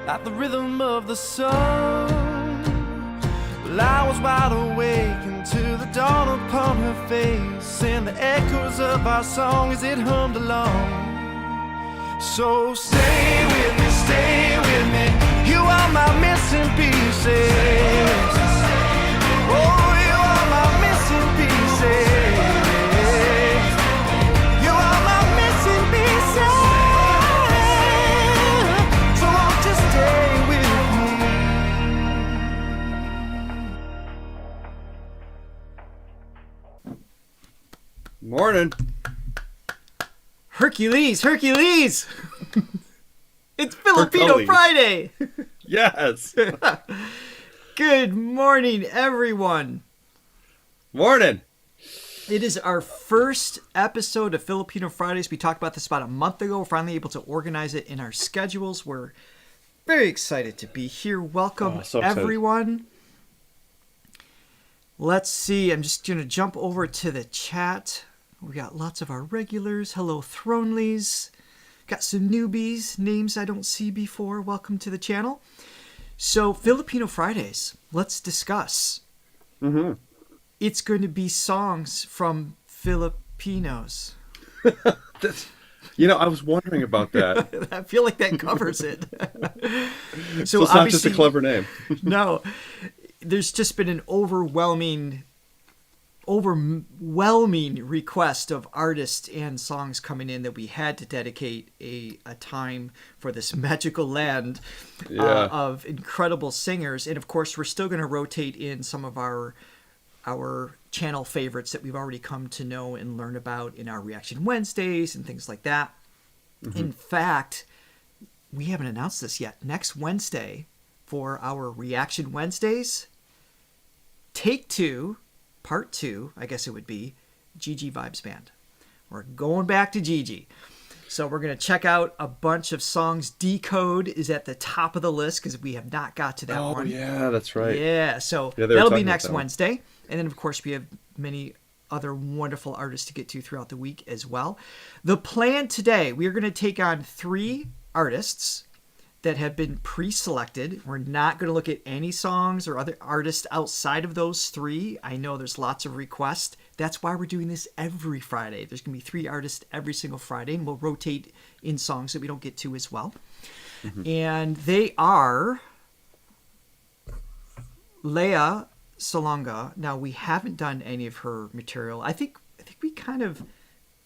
at the rhythm of the sun. Well, I was wide awake until the dawn upon her face, and the echoes of our song as it hummed along. So stay with me, you are my missing pieces. Oh, you are my missing pieces. You are my missing pieces. So won't you stay with me? Morning. Hercules! It's Filipino Friday! Yes. Good morning, everyone. Morning. It is our first episode of Filipino Fridays. We talked about this about a month ago. We're finally able to organize it in our schedules. We're very excited to be here. Welcome, so excited. everyone. Let's see. I'm just going to jump over to the chat. We got lots of our regulars. Hello, Throneleys. Got some newbies, names I don't see before. Welcome to the channel. So, Filipino Fridays, let's discuss. Mm-hmm. It's going to be songs from Filipinos. I was wondering about that. I feel like that covers it. So it's not just a clever name. No, there's just been an overwhelming request of artists and songs coming in that we had to dedicate a time for this magical land of incredible singers. And of course, we're still going to rotate in some of our channel favorites that we've already come to know and learn about in our Reaction Wednesdays and things like that. Mm-hmm. In fact, we haven't announced this yet. Next Wednesday for our Reaction Wednesdays, Take Two, Part 2, I guess it would be, Gigi Vibes Band. We're going back to Gigi. So we're going to check out a bunch of songs. Decode is at the top of the list because we have not got to that one. Oh, yeah, that's right. Yeah, so that'll be next Wednesday. And then, of course, we have many other wonderful artists to get to throughout the week as well. The plan today, we are going to take on 3 artists that have been pre-selected. We're not going to look at any songs or other artists outside of those 3. I know there's lots of requests. That's why we're doing this every Friday. There's going to be 3 artists every single Friday, and we'll rotate in songs that we don't get to as well. Mm-hmm. And they are Lea Salonga. Now, we haven't done any of her material. I think we kind of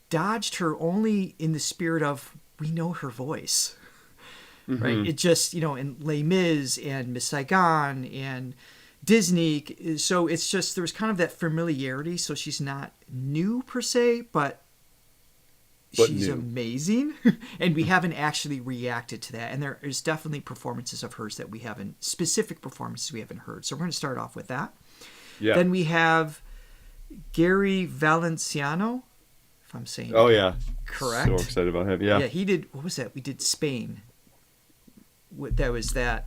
dodged her only in the spirit of we know her voice. Mm-hmm. Right, it just in Les Mis and Miss Saigon and Disney, so it's just there's kind of that familiarity. So she's not new per se, but she's new. Amazing, and we haven't actually reacted to that. And there is definitely performances of hers that we haven't specific heard. So we're going to start off with that. Yeah. Then we have Gary Valenciano, if I'm saying. Oh yeah, correct. So excited about him. Yeah. Yeah, he did. What was that? We did Spain. That was that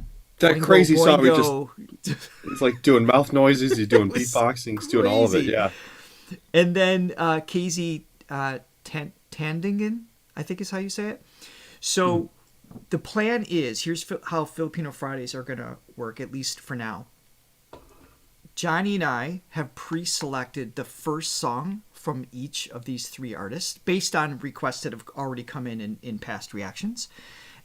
crazy song. It's like doing mouth noises. He's doing beatboxing. He's doing all of it. Yeah. And then KZ Tandingan, I think is how you say it. So the plan is, here's how Filipino Fridays are going to work, at least for now. Johnny and I have pre-selected the first song from each of these 3 artists based on requests that have already come in past reactions.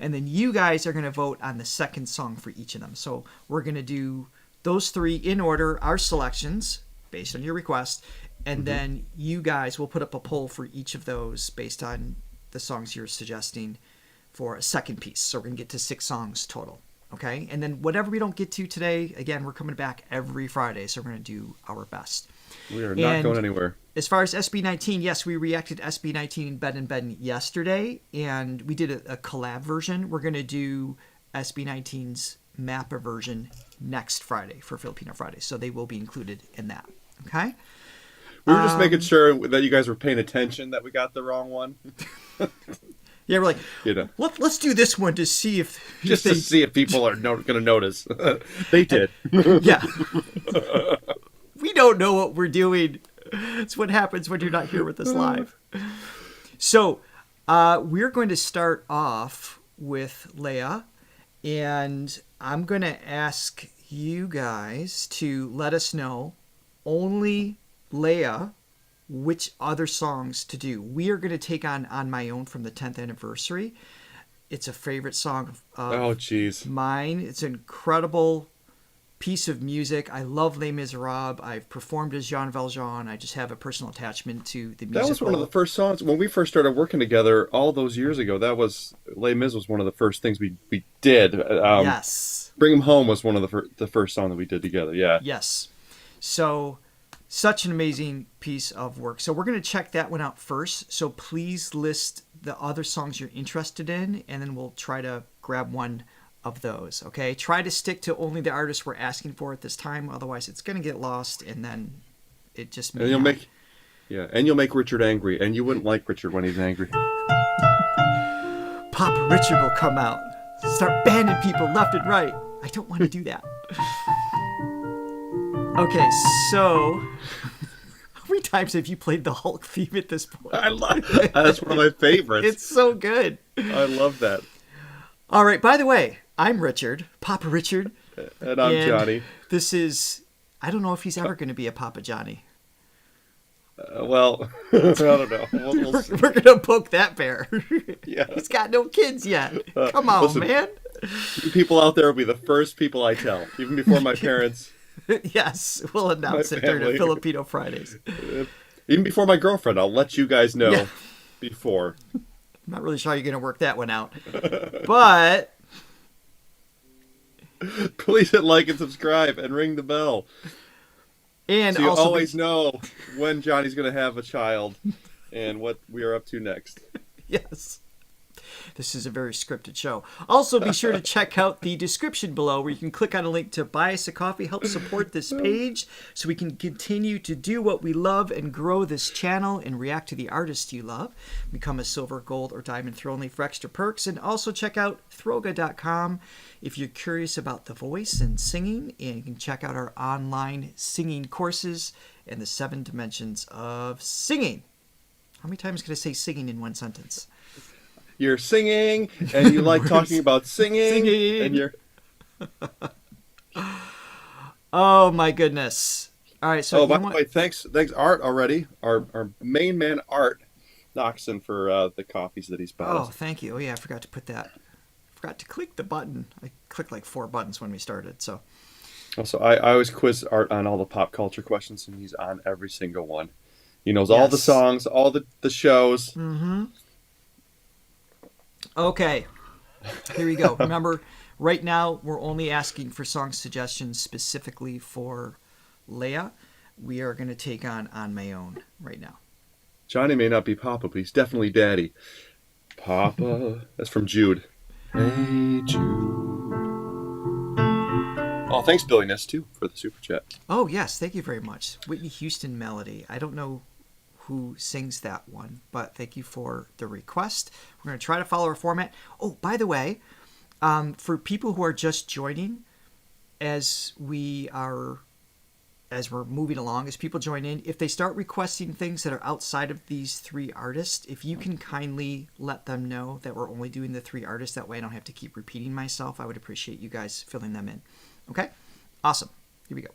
And then you guys are going to vote on the second song for each of them. So we're going to do those 3 in order, our selections based on your request. And then you guys will put up a poll for each of those based on the songs you're suggesting for a second piece. So we're going to get to 6 songs total. Okay? And then whatever we don't get to today, again, we're coming back every Friday. So we're going to do our best. We are not going anywhere. As far as SB19, yes, we reacted to SB19 Bed and Bed yesterday, and we did a collab version. We're going to do SB19's Mappa version next Friday for Filipino Friday, so they will be included in that. Okay? We were just making sure that you guys were paying attention that we got the wrong one. Yeah, we're like, let's do this one to see if to see if people are going to notice. They did. Yeah. We don't know what we're doing. It's what happens when you're not here with us live. So we're going to start off with Lea, And I'm going to ask you guys to let us know, only Lea, which other songs to do. We are going to take on My Own from the 10th anniversary. It's a favorite song of mine. It's an incredible piece of music. I love Les Miserables. I've performed as Jean Valjean. I just have a personal attachment to the music. That was one of the first songs when we first started working together all those years ago. That was Les Mis was one of the first things we did. Yes. Bring 'Em Home was one of the first song that we did together. Yeah. Yes. So such an amazing piece of work. So we're going to check that one out first. So please list the other songs you're interested in, and then we'll try to grab one of those. Okay, try to stick to only the artists we're asking for at this time. Otherwise, it's going to get lost, and then it just may and you'll make Richard angry, and you wouldn't like Richard when he's angry. Papa Richard will come out, start banning people left and right. I don't want to do that. Okay, so how many times have you played the Hulk theme at this point? I love it. That's one of my favorites. It's so good. I love that. All right, by the way, I'm Richard, Papa Richard. And I'm Johnny. This is, I don't know if he's ever going to be a Papa Johnny. Well, I don't know. We're going to poke that bear. Yeah. He's got no kids yet. Come on, listen, man. You people out there will be the first people I tell, even before my parents. Yes, we'll announce it during the Filipino Fridays. Even before my girlfriend, I'll let you guys know before. I'm not really sure how you're going to work that one out. But please hit like and subscribe and ring the bell. And so you also always know when Johnny's going to have a child and what we are up to next. Yes. This is a very scripted show. Also, be sure to check out the description below where you can click on a link to buy us a coffee, help support this page so we can continue to do what we love and grow this channel and react to the artists you love. Become a silver, gold, or diamond throne leaf for extra perks. And also check out Throga.com if you're curious about the voice and singing. And you can check out our online singing courses and the 7 dimensions of singing. How many times can I say singing in one sentence? You're singing, and you like talking about singing. And you're... Oh, my goodness. All right, so... by the way, thanks, Art, already. Our main man, Art, knocks in for the coffees that he's bought. Oh, thank you. Oh, yeah, I forgot to put that. I forgot to click the button. I clicked like 4 buttons when we started, so... Also, I always quiz Art on all the pop culture questions, and he's on every single one. He knows all the songs, all the shows. Mm-hmm. Okay, here we go. Remember, right now we're only asking for song suggestions specifically for Lea. We are going to take on My Own right now. Johnny may not be Papa, but he's definitely Daddy. Papa. That's from Jude. Hey, Jude. Oh, thanks, Billy Ness, too, for the super chat. Oh, yes, thank you very much. Whitney Houston melody. I don't know who sings that one, but thank you for the request. We're going to try to follow our format. Oh, by the way, for people who are just joining, as we're moving along, as people join in, if they start requesting things that are outside of these 3 artists, if you can kindly let them know that we're only doing the 3 artists, that way I don't have to keep repeating myself. I would appreciate you guys filling them in. Okay? Awesome. Here we go.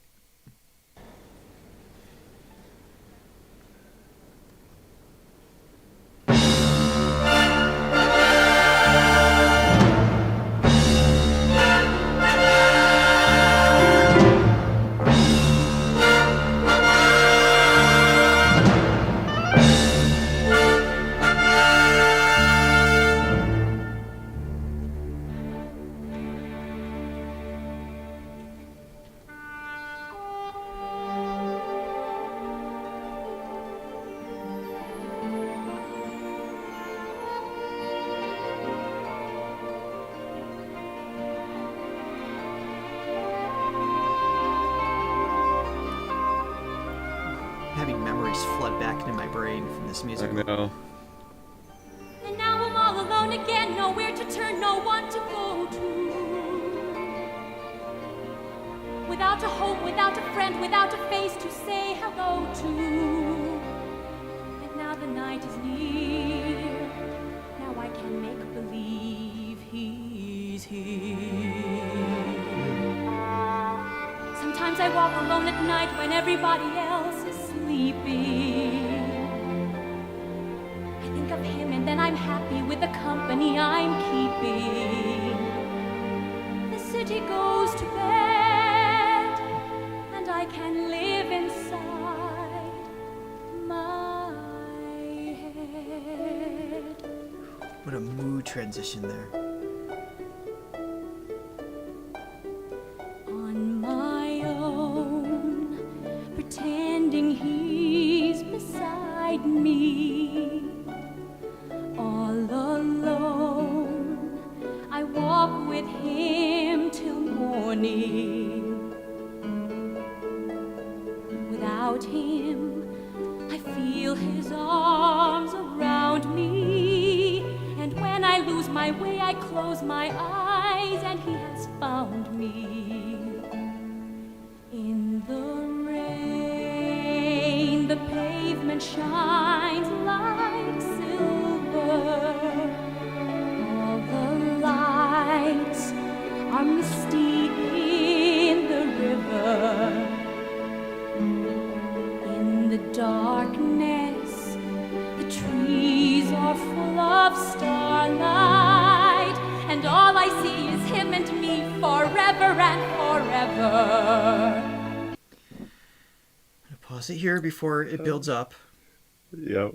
Having memories flood back into my brain from this music. I know. And now I'm all alone again, nowhere to turn, no one to go to. Without a home, without a friend, without a face to say hello to. And now the night is near, now I can make believe he's here. Sometimes I walk alone at night when everybody else is sleeping. I think of him and then I'm happy with the company I'm keeping. The city goes to bed and I can live inside my head. What a mood transition there. On my own, pretending he's beside me. All alone, I walk with him till morning. Without him, I feel his arms around me. And when I lose my way, I close my eyes and he has found me. In the rain, the pavement shines like silver. All the lights are misty in the river. In the darkness, the trees are full of starlight, and all I see is him and me forever and forever. Pause it here before it builds up. Yeah,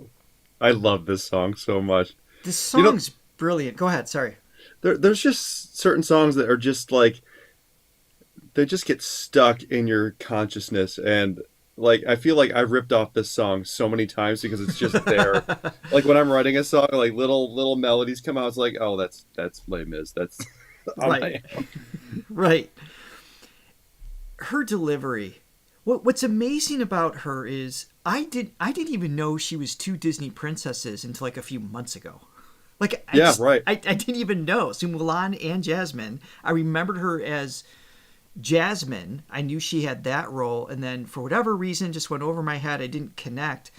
I love this song so much. This song's brilliant. Go ahead. Sorry. There's just certain songs that are just like, they just get stuck in your consciousness, and like I feel like I've ripped off this song so many times because it's just there. Like when I'm writing a song, like little melodies come out, it's like, oh, that's Les Mis. That's Right. Right. Her delivery. What's amazing about her is I didn't even know she was two Disney princesses until like a few months ago. Like I didn't even know. So Mulan and Jasmine, I remembered her as Jasmine. I knew she had that role, and then for whatever reason just went over my head. I didn't connect,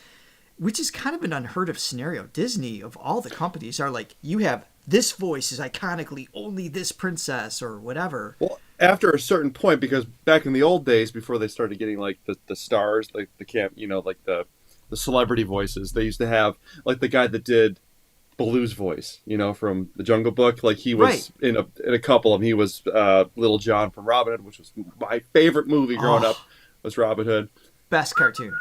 which is kind of an unheard of scenario. Disney, of all the companies, are like, you have this voice is iconically only this princess or whatever. Well, after a certain point, because back in the old days, before they started getting like the stars, like the camp, like the celebrity voices, they used to have like the guy that did Baloo's voice, from the Jungle Book. Like he was in a couple of them. He was Little John from Robin Hood, which was my favorite movie growing up, was Robin Hood. Best cartoon.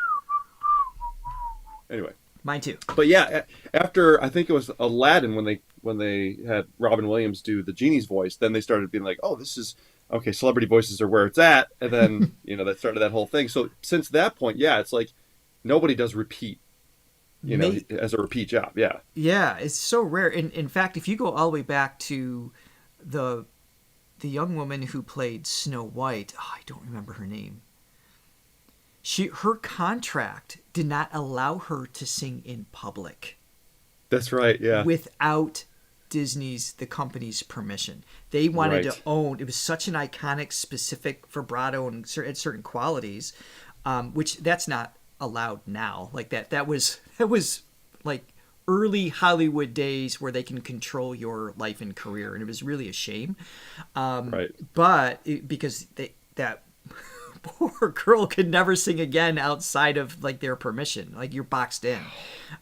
Anyway. Mine too. But yeah, after I think it was Aladdin when they had Robin Williams do the genie's voice, then they started being like, oh, this is okay. Celebrity voices are where it's at, and then that started that whole thing. So since that point, yeah, it's like nobody does repeat, as a repeat job. Yeah. Yeah, it's so rare. In fact, if you go all the way back to the young woman who played Snow White, I don't remember her name. Her contract did not allow her to sing in public. That's right, yeah. Without the company's permission. They wanted to own, it was such an iconic, specific vibrato and certain qualities, which that's not allowed now. Like that was like early Hollywood days where they can control your life and career, and it was really a shame. But because that poor girl could never sing again outside of like their permission. Like you're boxed in,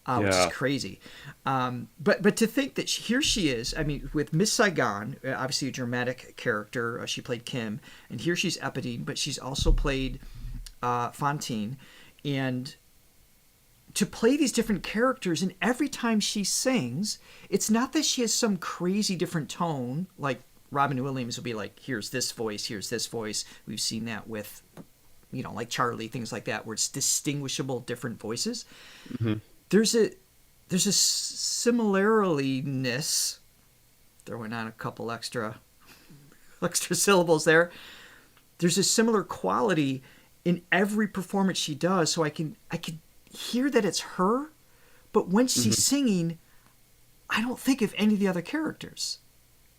which is crazy. But to think that here she is, I mean, with Miss Saigon, obviously a dramatic character. She played Kim, and here she's Epidine, but she's also played Fantine. And to play these different characters, and every time she sings, it's not that she has some crazy different tone, like Robin Williams will be like, here's this voice, here's this voice. We've seen that with, like Charlie, things like that, where it's distinguishable different voices. Mm-hmm. There's a similarliness. Throwing on a couple extra syllables there. There's a similar quality in every performance she does, so I can hear that it's her, but when she's singing, I don't think of any of the other characters.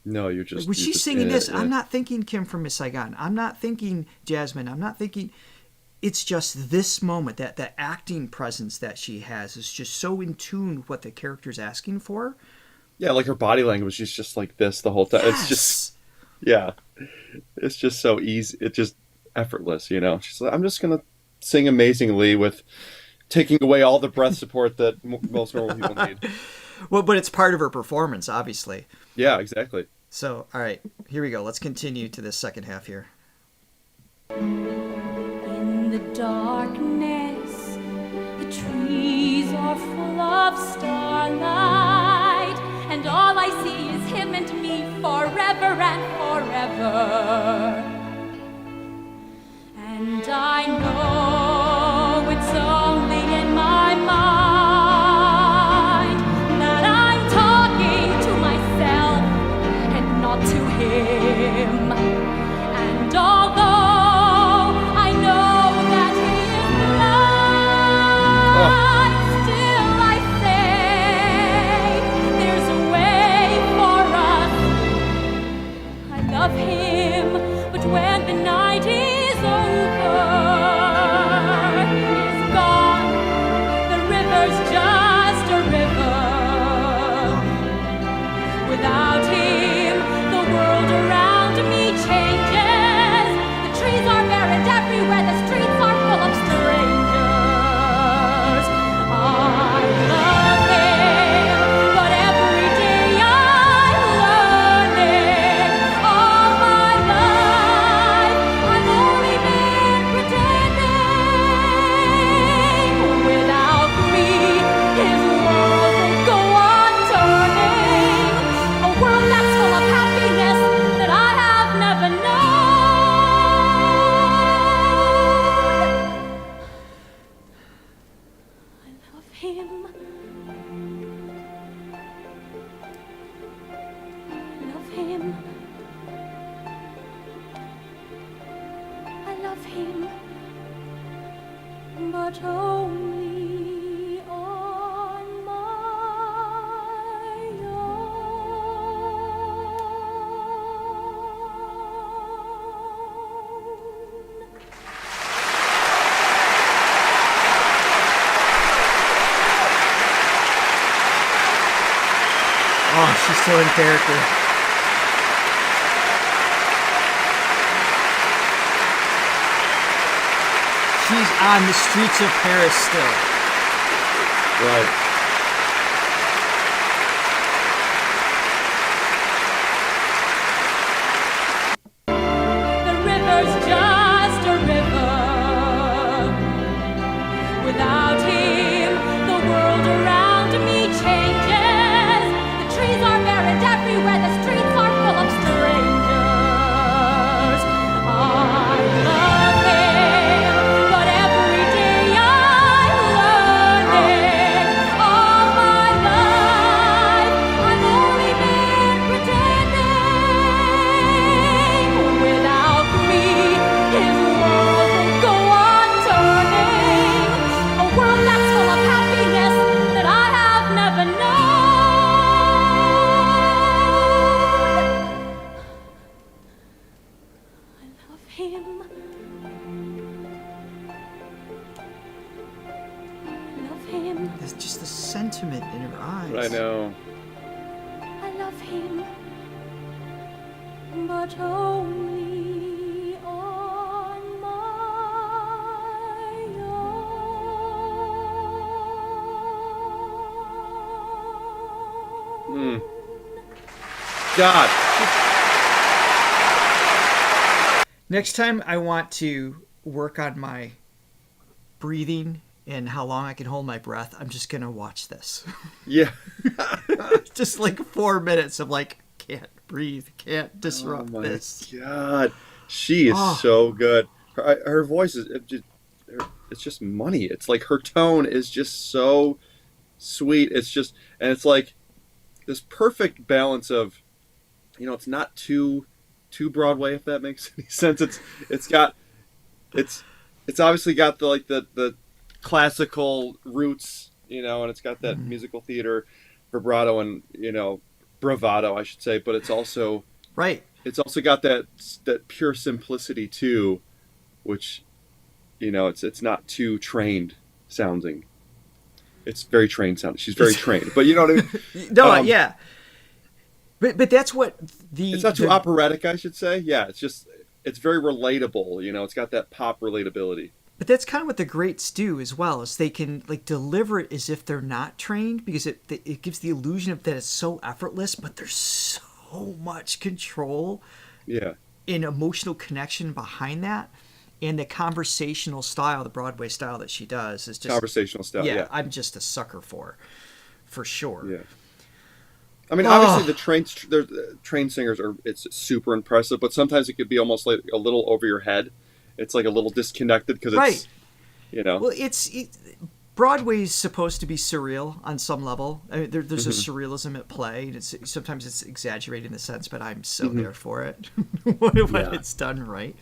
No, you're just... Like when she's singing this, I'm not thinking Kim from Miss Saigon. I'm not thinking Jasmine. I'm not thinking... It's just this moment, that acting presence that she has is just so in tune with what the character's asking for. Yeah, like her body language is just like this the whole time. Yes. It's just... Yeah. It's just so easy. effortless. You know, she's like, I'm just gonna sing amazingly with taking away all the breath support that most normal people need. Well, but it's part of her performance, obviously. Yeah, exactly. So, all right, here we go. Let's continue to this second half here. In the darkness, the trees are full of starlight, and all I see is him and me forever and forever. And I know it's only in my mind that I'm talking to myself and not to him. And although I know that he is blind, still I say there's a way for us. I love him, but when the night is over, he's gone. The river's just a river. Without him, the world around me changes. The trees are bare and everywhere the streets are full of strangers. I love him, but every day I'm learning. All my life I've only been pretending. Without me, his world will go on turning. A world that's full of happiness that I have never known. I love him. I love him. I love him, but only on my own. Oh, she's so in character. She's on the streets of Paris still. Right. The river's just a river. Without him, the world around me changes. The trees are bare and everywhere the streets are full of strangers. I love him, but every day I'm learning. All my life I've only been pretending. Without me, his world will go on turning. A world that's full of happiness that I have never known. I love him. I love him. There's just the sentiment in her eyes. I know. I love him, but only on my own. God. Next time I want to work on my breathing and how long I can hold my breath, I'm just going to watch this. Yeah. Just like 4 minutes of like, can't breathe, can't disrupt Oh my this. God. She is Oh. so good. Her voice is it's just money. It's like her tone is just so sweet. It's just, and it's like this perfect balance of, you know, it's not too Broadway, if that makes any sense. It's obviously got the classical roots, you know, and it's got that musical theater vibrato and, you know, bravado, I should say, but it's also Right. it's also got that pure simplicity too, which, you know, it's not too trained sounding. It's very trained sounding. She's very trained, but you know what I mean? No, yeah. But that's what It's not too operatic, I should say. Yeah, it's just it's very relatable. You know, it's got that pop relatability. But that's kind of what the greats do as well, is they can like deliver it as if they're not trained, because it gives the illusion of that it's so effortless, but there's so much control Yeah. and emotional connection behind that. And the conversational style, the Broadway style that she does is just Conversational style. yeah, Yeah. I'm just a sucker for sure. Yeah. I mean, obviously the trained singers it's super impressive, but sometimes it could be almost like a little over your head. It's like a little disconnected because it's, Right. you know. Well, Broadway is supposed to be surreal on some level. I mean, there's a surrealism at play. And sometimes it's exaggerated in the sense, but I'm so there for it when it's done right.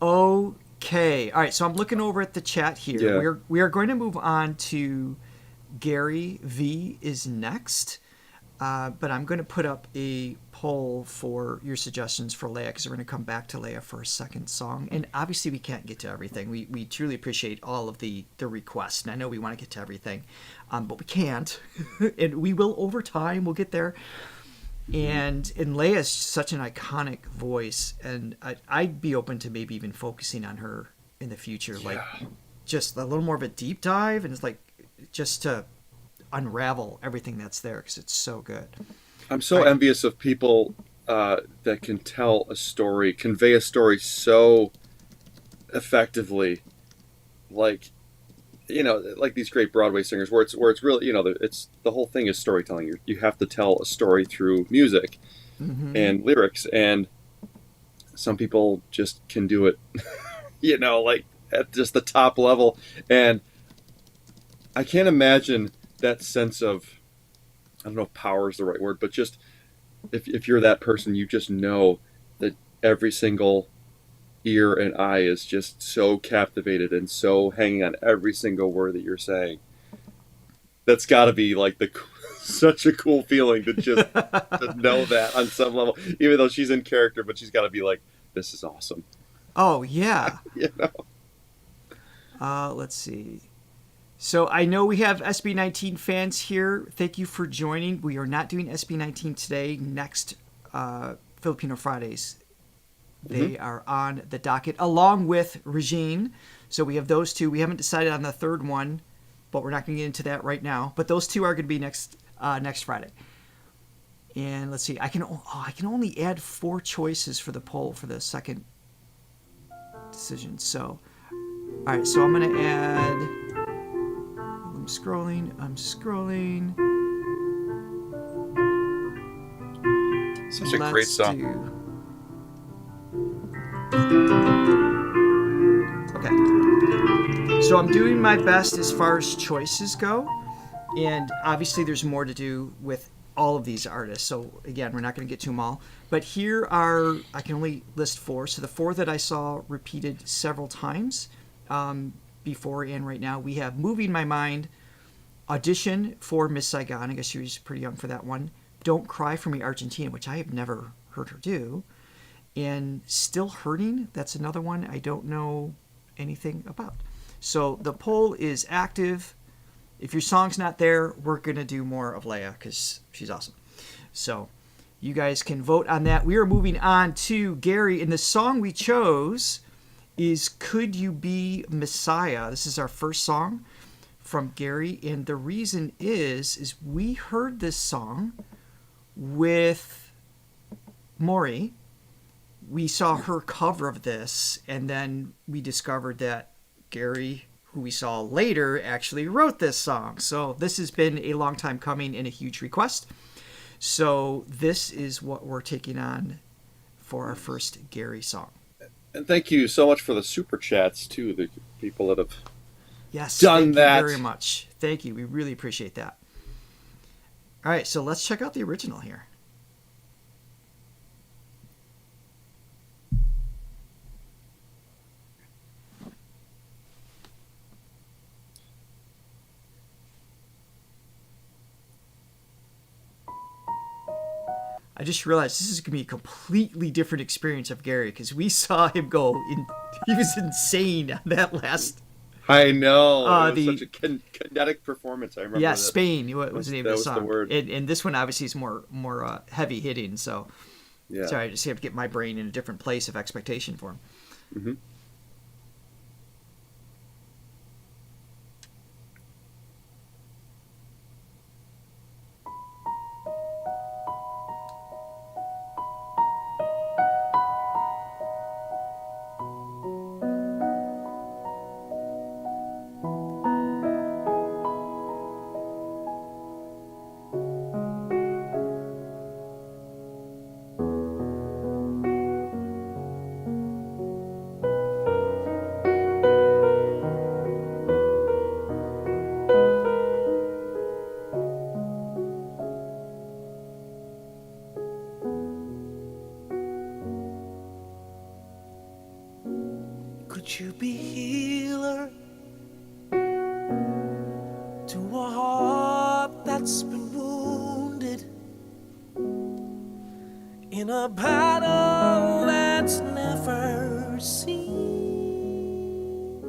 Okay. All right. So I'm looking over at the chat here. Yeah. We are going to move on to Gary V is next. But I'm going to put up a poll for your suggestions for Lea, because we're going to come back to Lea for a second song. And obviously we can't get to everything. We truly appreciate all of the requests. And I know we want to get to everything, but we can't. And we will over time. We'll get there. And Lea is such an iconic voice. And I'd be open to maybe even focusing on her in the future. Like just a little more of a deep dive. And it's like just to unravel everything that's there, because it's so good. I'm so envious of people that can tell a story, convey a story so effectively, like, you know, like these great Broadway singers, where it's really, you know, it's the whole thing is storytelling. You have to tell a story through music and lyrics, and some people just can do it, you know, like at just the top level, and I can't imagine that sense of, I don't know if power is the right word, but just if you're that person, you just know that every single ear and eye is just so captivated and so hanging on every single word that you're saying. That's got to be like such a cool feeling to just to know that on some level, even though she's in character, but she's got to be like, this is awesome. Oh yeah. You know? Let's see. So I know we have SB19 fans here. Thank you for joining. We are not doing SB19 today. Next Filipino Fridays, they are on the docket along with Regine. So we have those two. We haven't decided on the third one, but we're not going to get into that right now. But those two are going to be next Friday. And let's see. I can only add 4 choices for the poll for the second decision. So, all right. So I'm going to add. I'm scrolling. Such a great song. Okay. So I'm doing my best as far as choices go. And obviously there's more to do with all of these artists. So again, we're not going to get to them all. But here are, I can only list 4. So the 4 that I saw repeated several times before and right now, we have Moving My Mind, Audition for Miss Saigon. I guess she was pretty young for that one. Don't Cry for Me, Argentina, which I have never heard her do. And Still Hurting, that's another one I don't know anything about. So the poll is active. If your song's not there, we're going to do more of Lea because she's awesome. So you guys can vote on that. We are moving on to Gary, and the song we chose is Could You Be Messiah. This is our first song from Gary, and the reason is we heard this song with Maury. We saw her cover of this, and then we discovered that Gary, who we saw later, actually wrote this song. So this has been a long time coming and a huge request. So this is what we're taking on for our first Gary song. And thank you so much for the super chats too, the people that have Yes, done thank that. you very much. Thank you. We really appreciate that. All right, so let's check out the original here. I just realized this is going to be a completely different experience of Gary because we saw him he was insane on that last. I know. It was such a kinetic performance. I remember. Yeah, that. Spain was the name of the song. That was the word. And this one obviously is more heavy hitting. So, Yeah. Sorry, I just have to get my brain in a different place of expectation for him. Mm-hmm. Could you be healer to a heart that's been wounded in a battle that's never seen?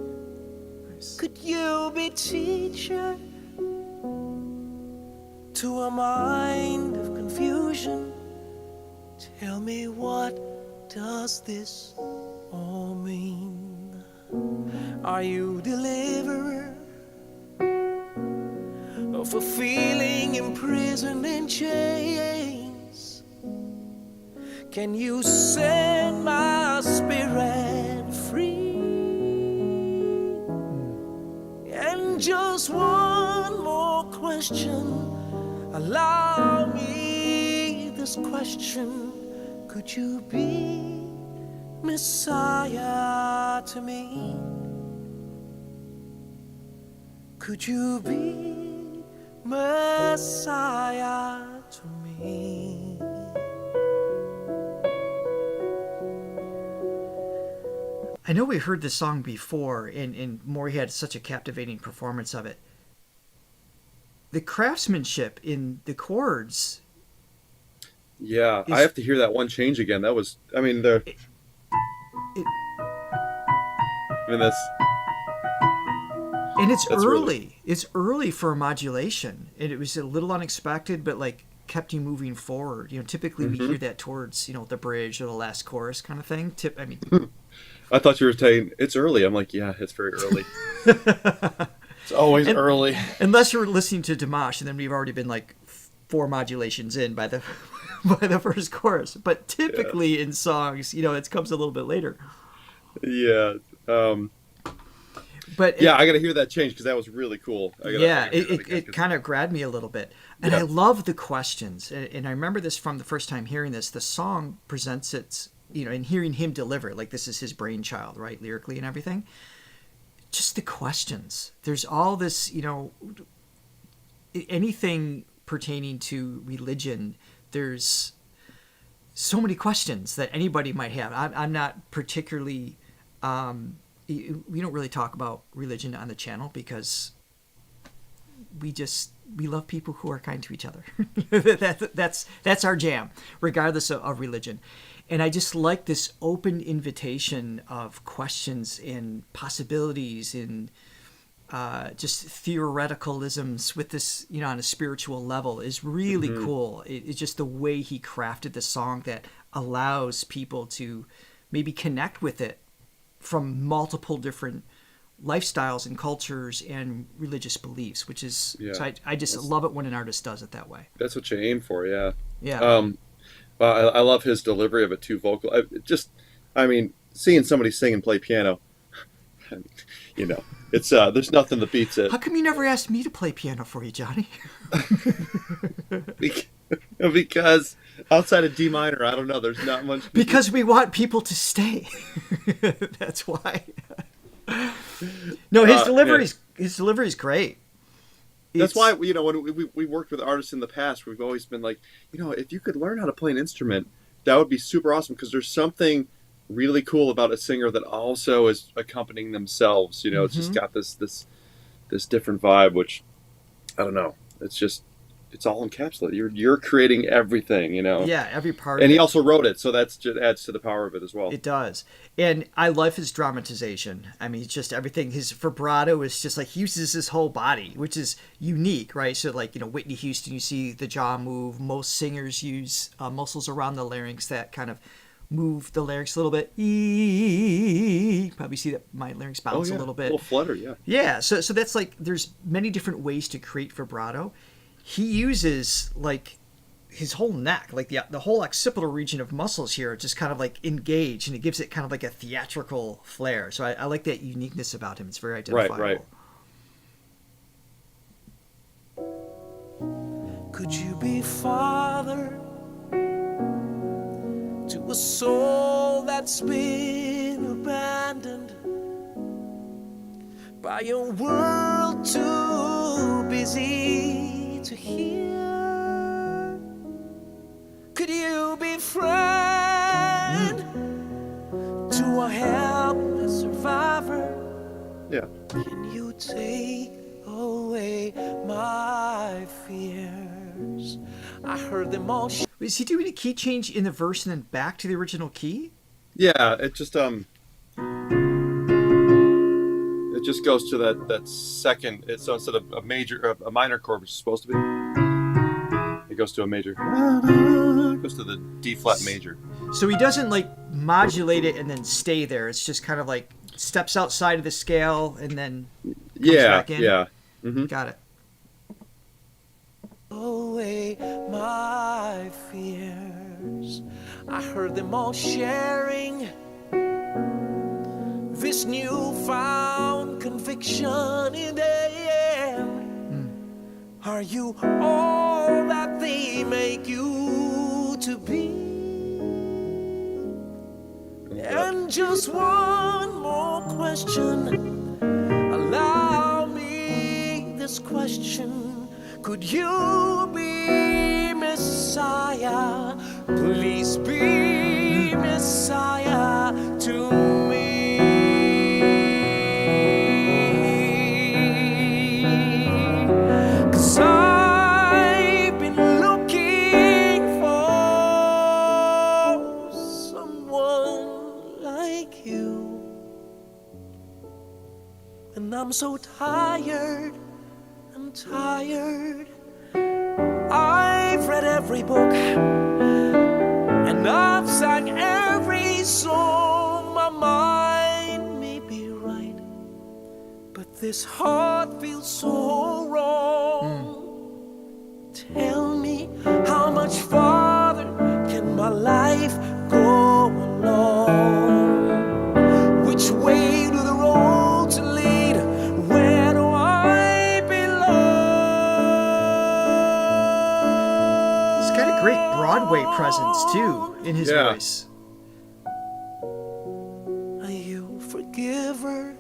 Could you be teacher to a mind of confusion? Tell me, what does this all mean? Are you deliverer of a feeling imprisoned in chains? Can you set my spirit free? And just one more question, allow me this question: could you be Messiah to me? Could you be Messiah to me? I know we heard this song before, and Maury had such a captivating performance of it. The craftsmanship in the chords. Yeah, I have to hear that one change again. That was, I mean, that's. And it's That's early. It's early for a modulation, and it was a little unexpected, but like kept you moving forward. You know, typically we hear that towards the bridge or the last chorus kind of thing. I thought you were saying it's early. I'm like, yeah, it's very early. It's always early. Unless you're listening to Dimash, and then we've already been like 4 modulations in by the by the first chorus. But typically in songs, it comes a little bit later. Yeah. But I got to hear that change because that was really cool. It kind of grabbed me a little bit. And I love the questions. And I remember this from the first time hearing this. The song presents its, and hearing him deliver it, like this is his brainchild, right, lyrically and everything. Just the questions. There's all this, anything pertaining to religion, there's so many questions that anybody might have. I'm not particularly... we don't really talk about religion on the channel because we love people who are kind to each other. That's our jam, regardless of religion. And I just like this open invitation of questions and possibilities and just theoreticalisms with this, on a spiritual level is really cool. It's just the way he crafted the song that allows people to maybe connect with it from multiple different lifestyles and cultures and religious beliefs, which is so I just love it when an artist does it that way. That's what you aim for, yeah. Yeah. I love his delivery of it too vocal. Seeing somebody sing and play piano, it's there's nothing that beats it. How come you never asked me to play piano for you, Johnny? Because outside of D minor, I don't know. There's not much. Because we want people to stay. That's why. No, his delivery is great. That's why when we worked with artists in the past, we've always been like, if you could learn how to play an instrument, that would be super awesome because there's something really cool about a singer that also is accompanying themselves. It's just got this different vibe, which I don't know. It's just it's all encapsulated. You're creating everything, you know. Yeah, every part And of he it. also wrote it, so that's just adds to the power of it as well. It does. And I love his dramatization. I mean, it's just everything. His vibrato is just like he uses his whole body, which is unique, right? So, like, you know, Whitney Houston, you see the jaw move. Most singers use muscles around the larynx that kind of move the larynx a little bit. Probably see that my larynx bounce a little bit. A little flutter, yeah. Yeah, so that's like there's many different ways to create vibrato. He uses like his whole neck, like the whole occipital region of muscles here, just kind of like engage, and it gives it kind of like a theatrical flair. So I like that uniqueness about him. It's very identifiable. Right. Could you be father to a soul that's been abandoned by a world too busy to hear? Could you be friend to a helpless survivor? Yeah. Can you take away my fears? I heard them all. Is he doing a key change in the verse and then back to the original key? Yeah, it just goes to that second. It's so instead of a minor chord, which is supposed to be, it goes to a major. It goes to the D flat major. So he doesn't like modulate it and then stay there. It's just kind of like steps outside of the scale and then comes back in. Yeah. Mm-hmm. Got it. Away my fears. I heard them all sharing this newfound conviction in the air. Are you all that they make you to be? And just one more question. Allow me this question. Could you be Messiah? Please be Messiah to me. 'Cause I've been looking for someone like you, and I'm so tired. I've read every book and I've sang every song. My mind may be right, but this heart feels so wrong. Tell me, how much farther can my life go along? Which way do the roads lead? Where do I belong? He's got a great Broadway presence too in his voice. Are you forgiver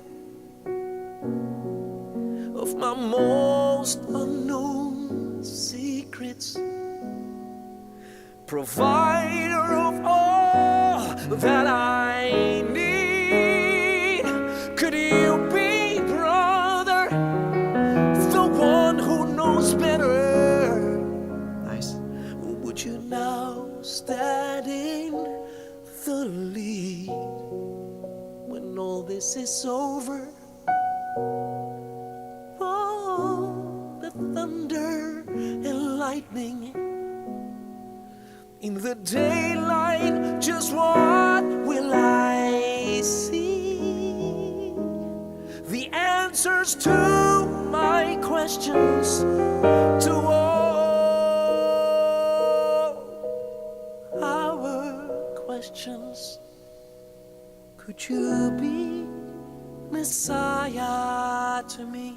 of my most unknown secrets? Provider of all that I need. Could you be brother, the one who knows better? Nice. Would you now stand in the lead when all this is over? Oh, the thunder and lightning in the daylight, just what will I see? The answers to my questions, to all our questions. Could you be Messiah to me?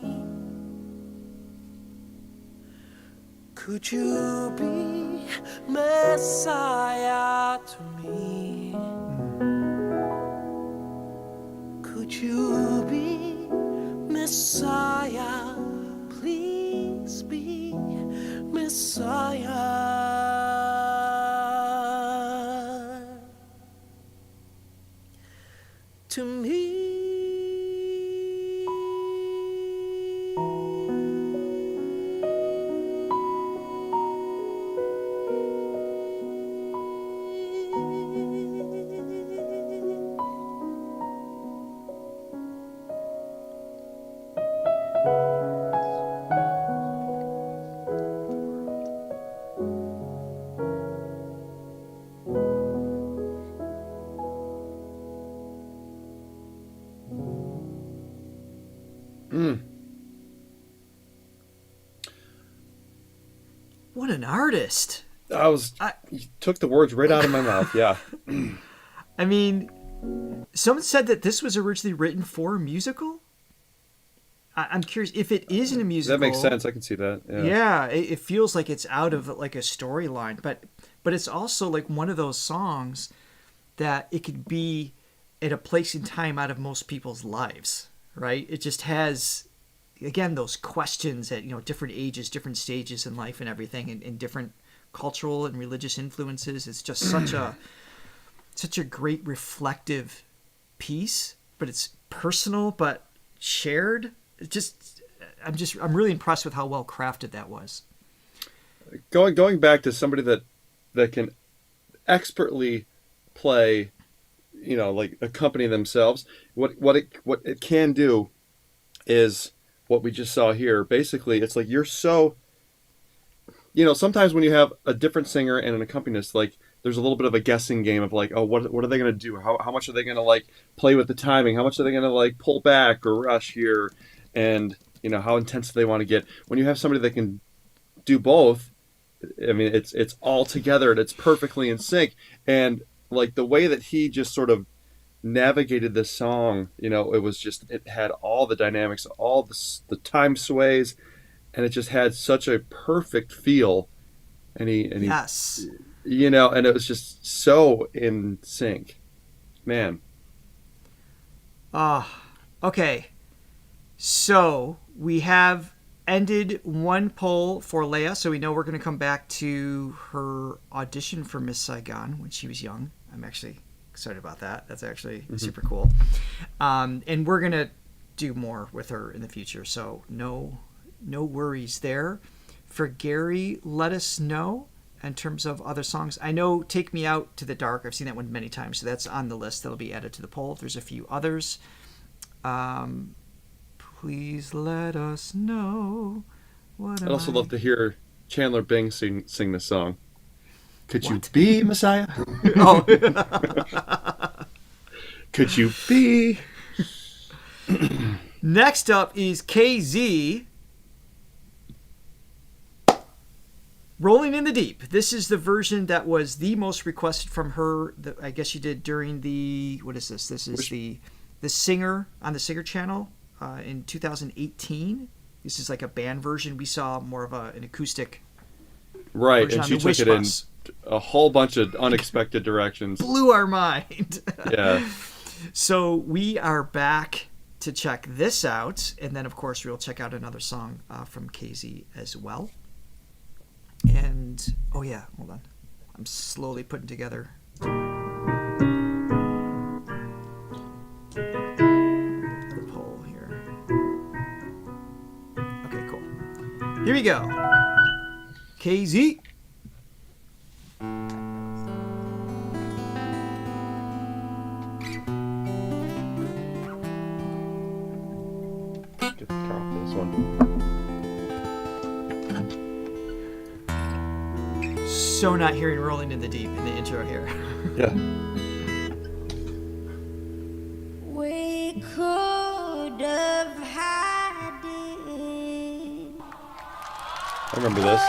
Could you be Messiah to me? Could you be Messiah? Please be Messiah to me. What an artist. You took the words right out of my mouth. Yeah. I mean, someone said that this was originally written for a musical. I'm curious if it is in a musical. That makes sense. I can see that. Yeah. Yeah, it feels like it's out of like a storyline, but it's also like one of those songs that it could be at a place in time out of most people's lives, right? It just has, again, those questions at, you know, different ages, different stages in life and everything, and different cultural and religious influences. It's just such a great reflective piece, but it's personal but shared. I'm really impressed with how well crafted that was. Going back to somebody that can expertly play, you know, like accompany themselves. What it can do is what we just saw here. Basically, it's like you're so, you know, sometimes when you have a different singer and an accompanist, like there's a little bit of a guessing game of like, oh, what are they going to do? How much are they going to like play with the timing? How much are they going to like pull back or rush here? And, you know, how intense do they want to get? When you have somebody that can do both, I mean, it's all together and it's perfectly in sync. And like the way that he just sort of navigated this song, you know, it had all the dynamics, all the time sways, and it just had such a perfect feel. And he Yes. You know, and it was just so in sync. Man. Okay. So we have ended one poll for Lea, so we know we're going to come back to her audition for Miss Saigon when she was young. I'm actually excited about that. That's actually super cool. And we're going to do more with her in the future, so no worries there. For Gary, let us know in terms of other songs. I know Take Me Out to the Dark, I've seen that one many times, so that's on the list that'll be added to the poll. There's a few others. Please let us know. I'd also love to hear Chandler Bing sing this song. Could you be Messiah? Oh. Could you be? Next up is KZ. Rolling in the Deep. This is the version that was the most requested from her. I guess she did during the, what is this? This is the Singer on the Singer channel in 2018. This is like a band version. We saw more of an acoustic right, version and she on the took Wish it Bus. in a whole bunch of unexpected directions. Blew our mind. Yeah. So we are back to check this out, and then of course we'll check out another song from KZ as well. And oh yeah, hold on, I'm slowly putting together the poll here. Okay, cool. Here we go. KZ. Get the top of this one. So not hearing Rolling in the Deep in the intro here. Yeah. We could have had it. I remember this.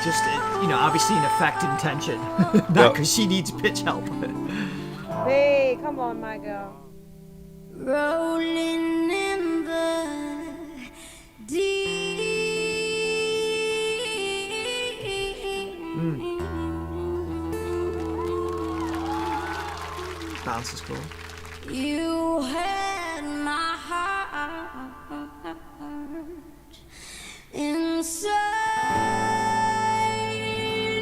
Just, you know, obviously in effect and tension. Not Yep. because she needs pitch help. Hey, come on, my girl. Rolling in the deep. Bounce is cool. You had my heart inside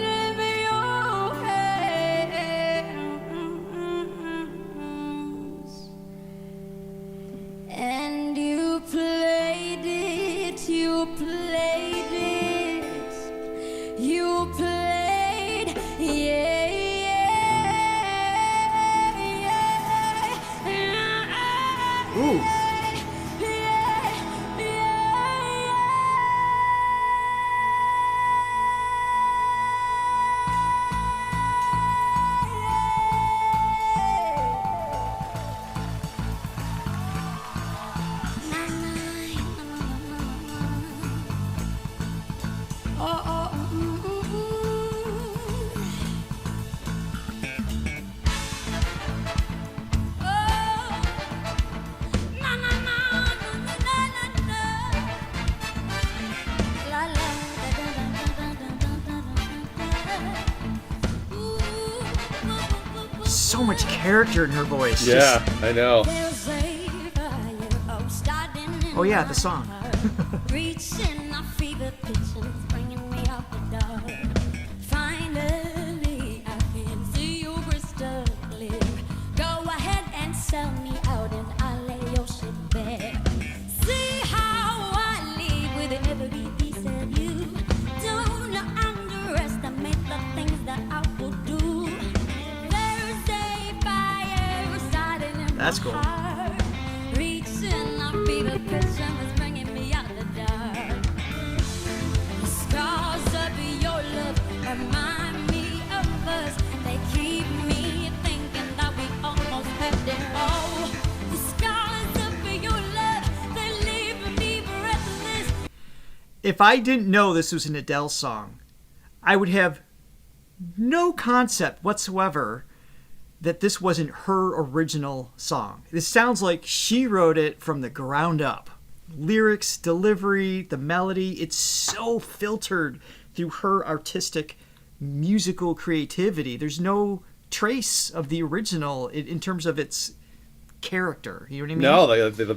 of your hands, and you played it, you played it, you played, yeah. Ooh. so much character in her voice. Yeah, I know. There's a fire, starting in Oh yeah, my the song. heart. Reaching a fever pitch and it's bringing me out the dark. Finally, I can see you crystal clear. Go ahead and sell me out and I'll lay your shit bare. See how I live with every piece of you. Don't underestimate the things that I will do. There's a fire starting in That's my cool. heart. Reaching a fever pitch and it's bringing me out the dark. The scars of your love remind me of us. They keep me thinking that we almost had it all. The scars of your love, they leave me breathless. If I didn't know this was an Adele song, I would have no concept whatsoever that this wasn't her original song. This sounds like she wrote it from the ground up. Lyrics, delivery, the melody, it's so filtered through her artistic musical creativity. There's no trace of the original in terms of its character. You know what I mean? No,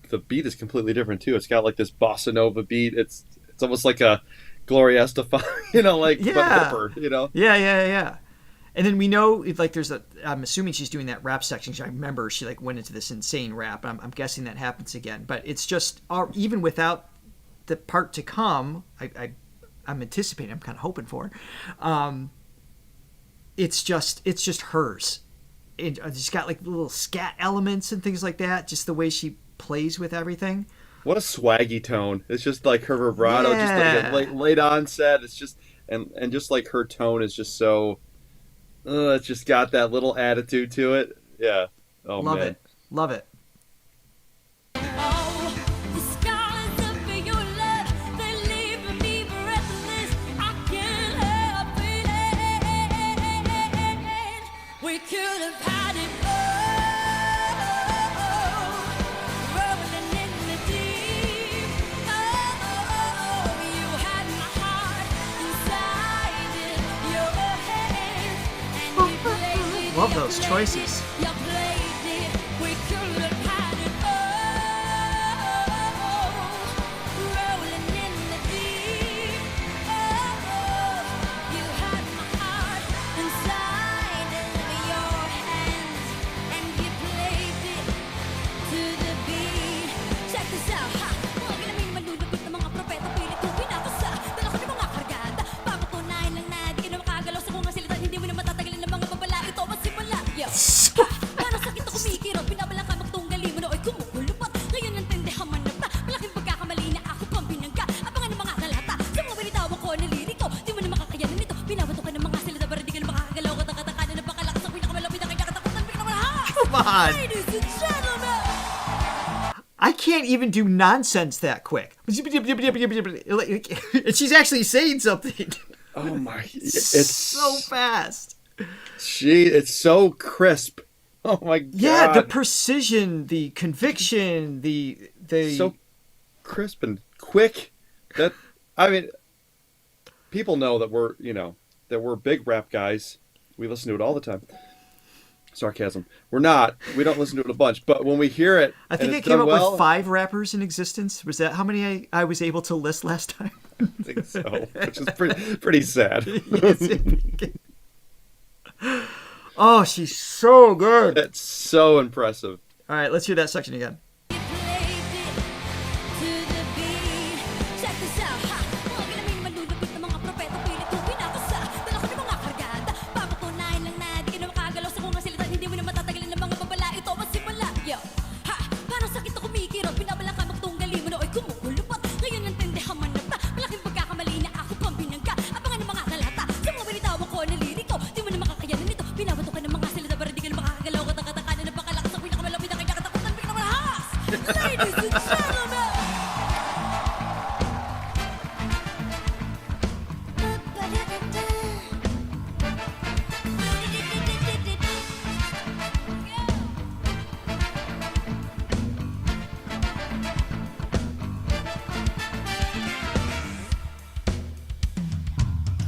the beat is completely different too. It's got like this bossa nova beat. It's almost like a Gloria Estefan, but hipper, Yeah. And then we know I'm assuming she's doing that rap section. I remember she went into this insane rap. I'm guessing that happens again. But it's just even without the part to come, I'm anticipating. I'm kind of hoping for. It's just hers. It's got little scat elements and things like that. Just the way she plays with everything. What a swaggy tone. It's just like her vibrato, Yeah. just like a late onset. It's just and just like her tone is just so. It's just got that little attitude to it. Yeah. Oh Love man. it. Love it. Oh, the scars of your love, they leave me breathless. I can't help it. We could have had it all, rolling in the deep. Oh, you had my heart inside your hands, and you played it. Love those choices. You played it. We could have had it all, rolling in the deep. Oh, you had my heart inside of your hands, and you played it to the beat. Check this out, ha! Huwag namin malulupit ng mga propeta, pilit kong pinapasa. Dala ko ng mga kargada, papatunayan lang na di ka na makagalaw sa kung salita. Hindi mo na matatagalin ng mga babala. Ito ang simula. Yo! Ha! Parang sakit ako kumikirot, pinabala ka magtunggali mo na oy kumukulupot. Ngayon nantindihan man na ba? Malaking pagkakamali na ako pang binangga. Abangan ng mga kalata, sa mga binitawan ko na liriko. Di mo na makakayanan nito, pinabato ka ng mga salita para di ka na makakagalaw. Katakatakanan na bakalakas ang pinakamalapit na kanyakatakutan. Pinakamalahas! Come on. Ladies and gentlemen! I can't even do nonsense that quick. And she's actually saying something. Oh my! It's It's so fast. It's so crisp. Oh my god! Yeah, the precision, the conviction, the so crisp and quick. That people know that we're big rap guys. We listen to it all the time. Sarcasm. We don't listen to it a bunch, but when we hear it, I think and I it's came done up well, with 5 rappers in existence. Was that how many I was able to list last time? I think so, which is pretty sad. Oh, she's so good. That's so impressive. All right, let's hear that section again. You played it to the beat. Check this out, ha! Huwag namin malulupit ng mga propeta, pilit kong pinapasa. Dala ko ng mga kargada, papatunayan lang na di ka na makagalaw sa kung salita. Hindi mo na matatagalin ng mga babala. Ito ang simula. Yo! Ha! Parang sakit ako kumikirot, pinabala ka magtunggali mo na oy kumukulupot. Ngayon nantindihan man na ba? Malaking pagkakamali na ako pang binangga. Abangan ng mga kalata, sa mga binitawan ko na liriko. Di mo na makakayanan nito, pinabato ka ng mga salita para di ka na makakagalaw. Katakatakanan na bakalakas ang pinakamalapit na kanyakatakutan. Pinakamalahas! Ladies and gentlemen!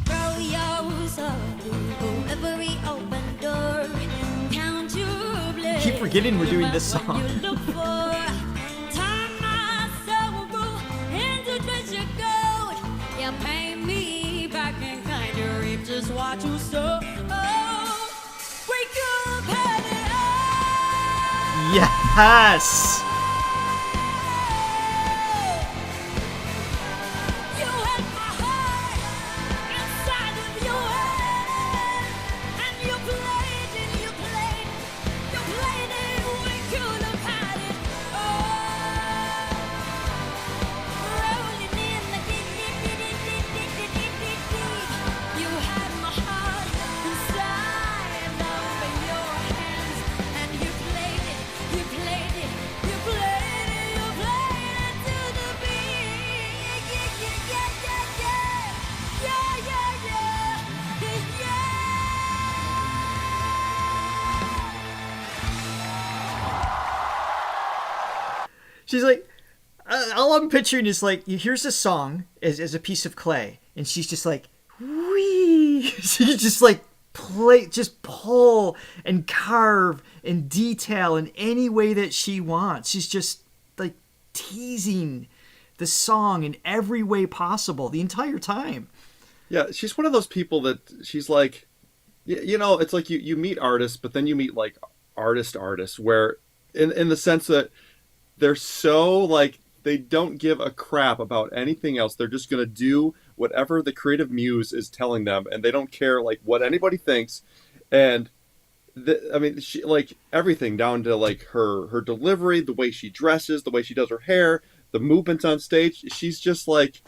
Throw your soul through every open door. forgetting we're doing this song. You look for, turn my soul into treasure gold. You pay me back in kind, you reap just what you sow. We could have had it all. Yes. You had my heart inside of your hand, and you played it, you played it. We could have had it all. Rolling in the deep. You had my heart inside of your hands, and you played it, you played it, you played it, you played it to the beat. She's like, all I'm picturing is like, here's a song as a piece of clay, and she's just like, wee. She's just like just pull and carve and detail in any way that she wants. She's just like teasing the song in every way possible the entire time. Yeah, she's one of those people that she's like, you know, it's like you meet artists, but then you meet like artists, where in the sense that they're so like, they don't give a crap about anything else. They're just going to do whatever the creative muse is telling them, and they don't care like what anybody thinks. And I mean, she like everything down to like her delivery, the way she dresses, the way she does her hair, the movements on stage. She's just like,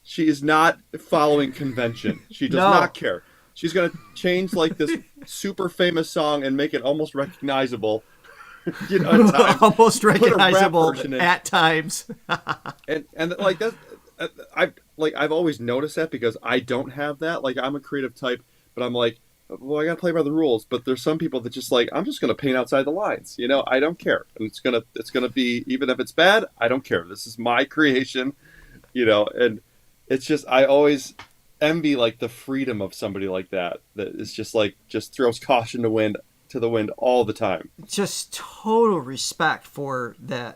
she is not following convention. She does not care. She's going to change like this super famous song and make it almost recognizable. You know, at times. Almost Put a rap recognizable version in. at times. and like that, I've always noticed that because I don't have that. Like, I'm a creative type, but I'm like, well, I gotta play by the rules. But there's some people that just like, I'm just gonna paint outside the lines. You know, I don't care, and it's gonna be, even if it's bad, I don't care. This is my creation. You know, and it's just, I always envy like the freedom of somebody like that is just like, just throws caution to the wind all the time. Just total respect for the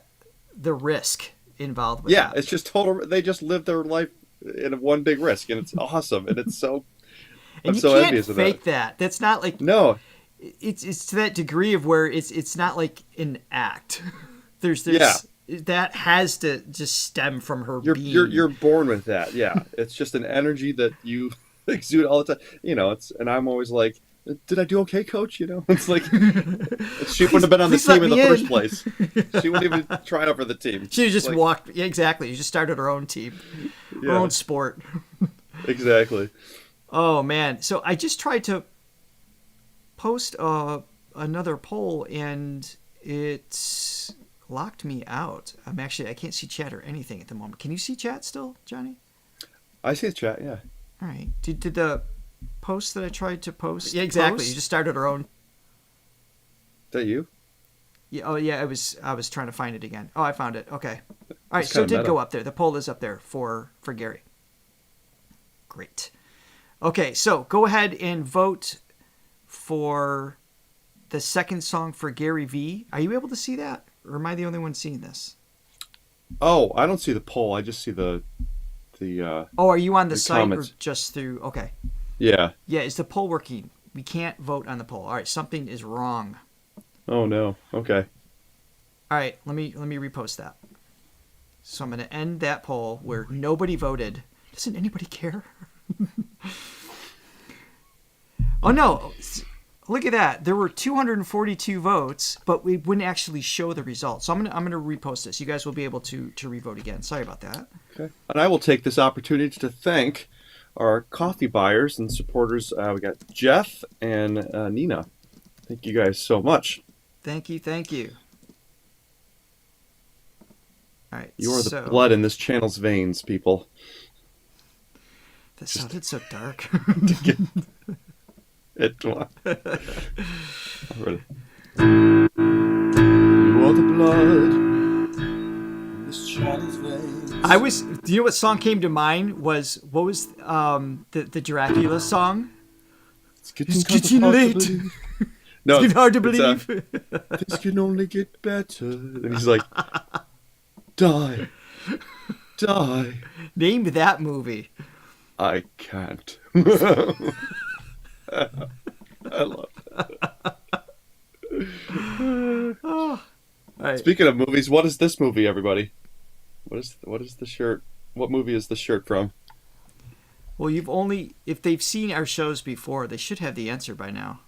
risk involved with that. It's just total. They just live their life in one big risk, and it's awesome, and it's so. And I'm you so can't envious of fake that. That's not like, No, it's to that degree of where it's not like an act. There's that has to just stem from her being. You're born with that. Yeah, it's just an energy that you exude all the time. You know, and I'm always like, did I do okay, coach? You know, it's like, she wouldn't have been on the team in the first place. She wouldn't even try out for the team. She just like, walked. Yeah, exactly. You just started her own team, her own sport. Exactly. Oh man! So I just tried to post another poll, and it's locked me out. I can't see chat or anything at the moment. Can you see chat still, Johnny? I see the chat. Yeah. All right. Did the post that I tried to post? Yeah, exactly. You just started our own. Is that you? Yeah. Oh, yeah. I was trying to find it again. Oh, I found it. Okay. All right. It's So it kinda did meta. go up there. The poll is up there for Gary. Great. Okay. So go ahead and vote for the second song for Gary V. Are you able to see that, or am I the only one seeing this? Oh, I don't see the poll. I just see the. Oh, are you on the the site comments. or just through? Okay. Yeah. Yeah. Is the poll working? We can't vote on the poll. All right. Something is wrong. Oh no. Okay. All right, let me repost that. So I'm going to end that poll where nobody voted. Doesn't anybody care? Oh no! Look at that. There were 242 votes, but we wouldn't actually show the results. So I'm gonna repost this. You guys will be able to revote again. Sorry about that. Okay. And I will take this opportunity to thank our coffee buyers and supporters. We got Jeff and Nina. Thank you guys so much. Thank you. All right. You are the blood in this channel's veins, people. That sounded so dark. You are the blood in this channel's veins. Do you know what song came to mind? What was the Dracula song? It's getting late. No, It's hard to it's, believe. this can only get better. And he's like, die. Die. Name that movie. I can't. I love that. All right. Speaking of movies, what is this movie, everybody? What is the shirt? What movie is the shirt from? Well, if they've seen our shows before, they should have the answer by now.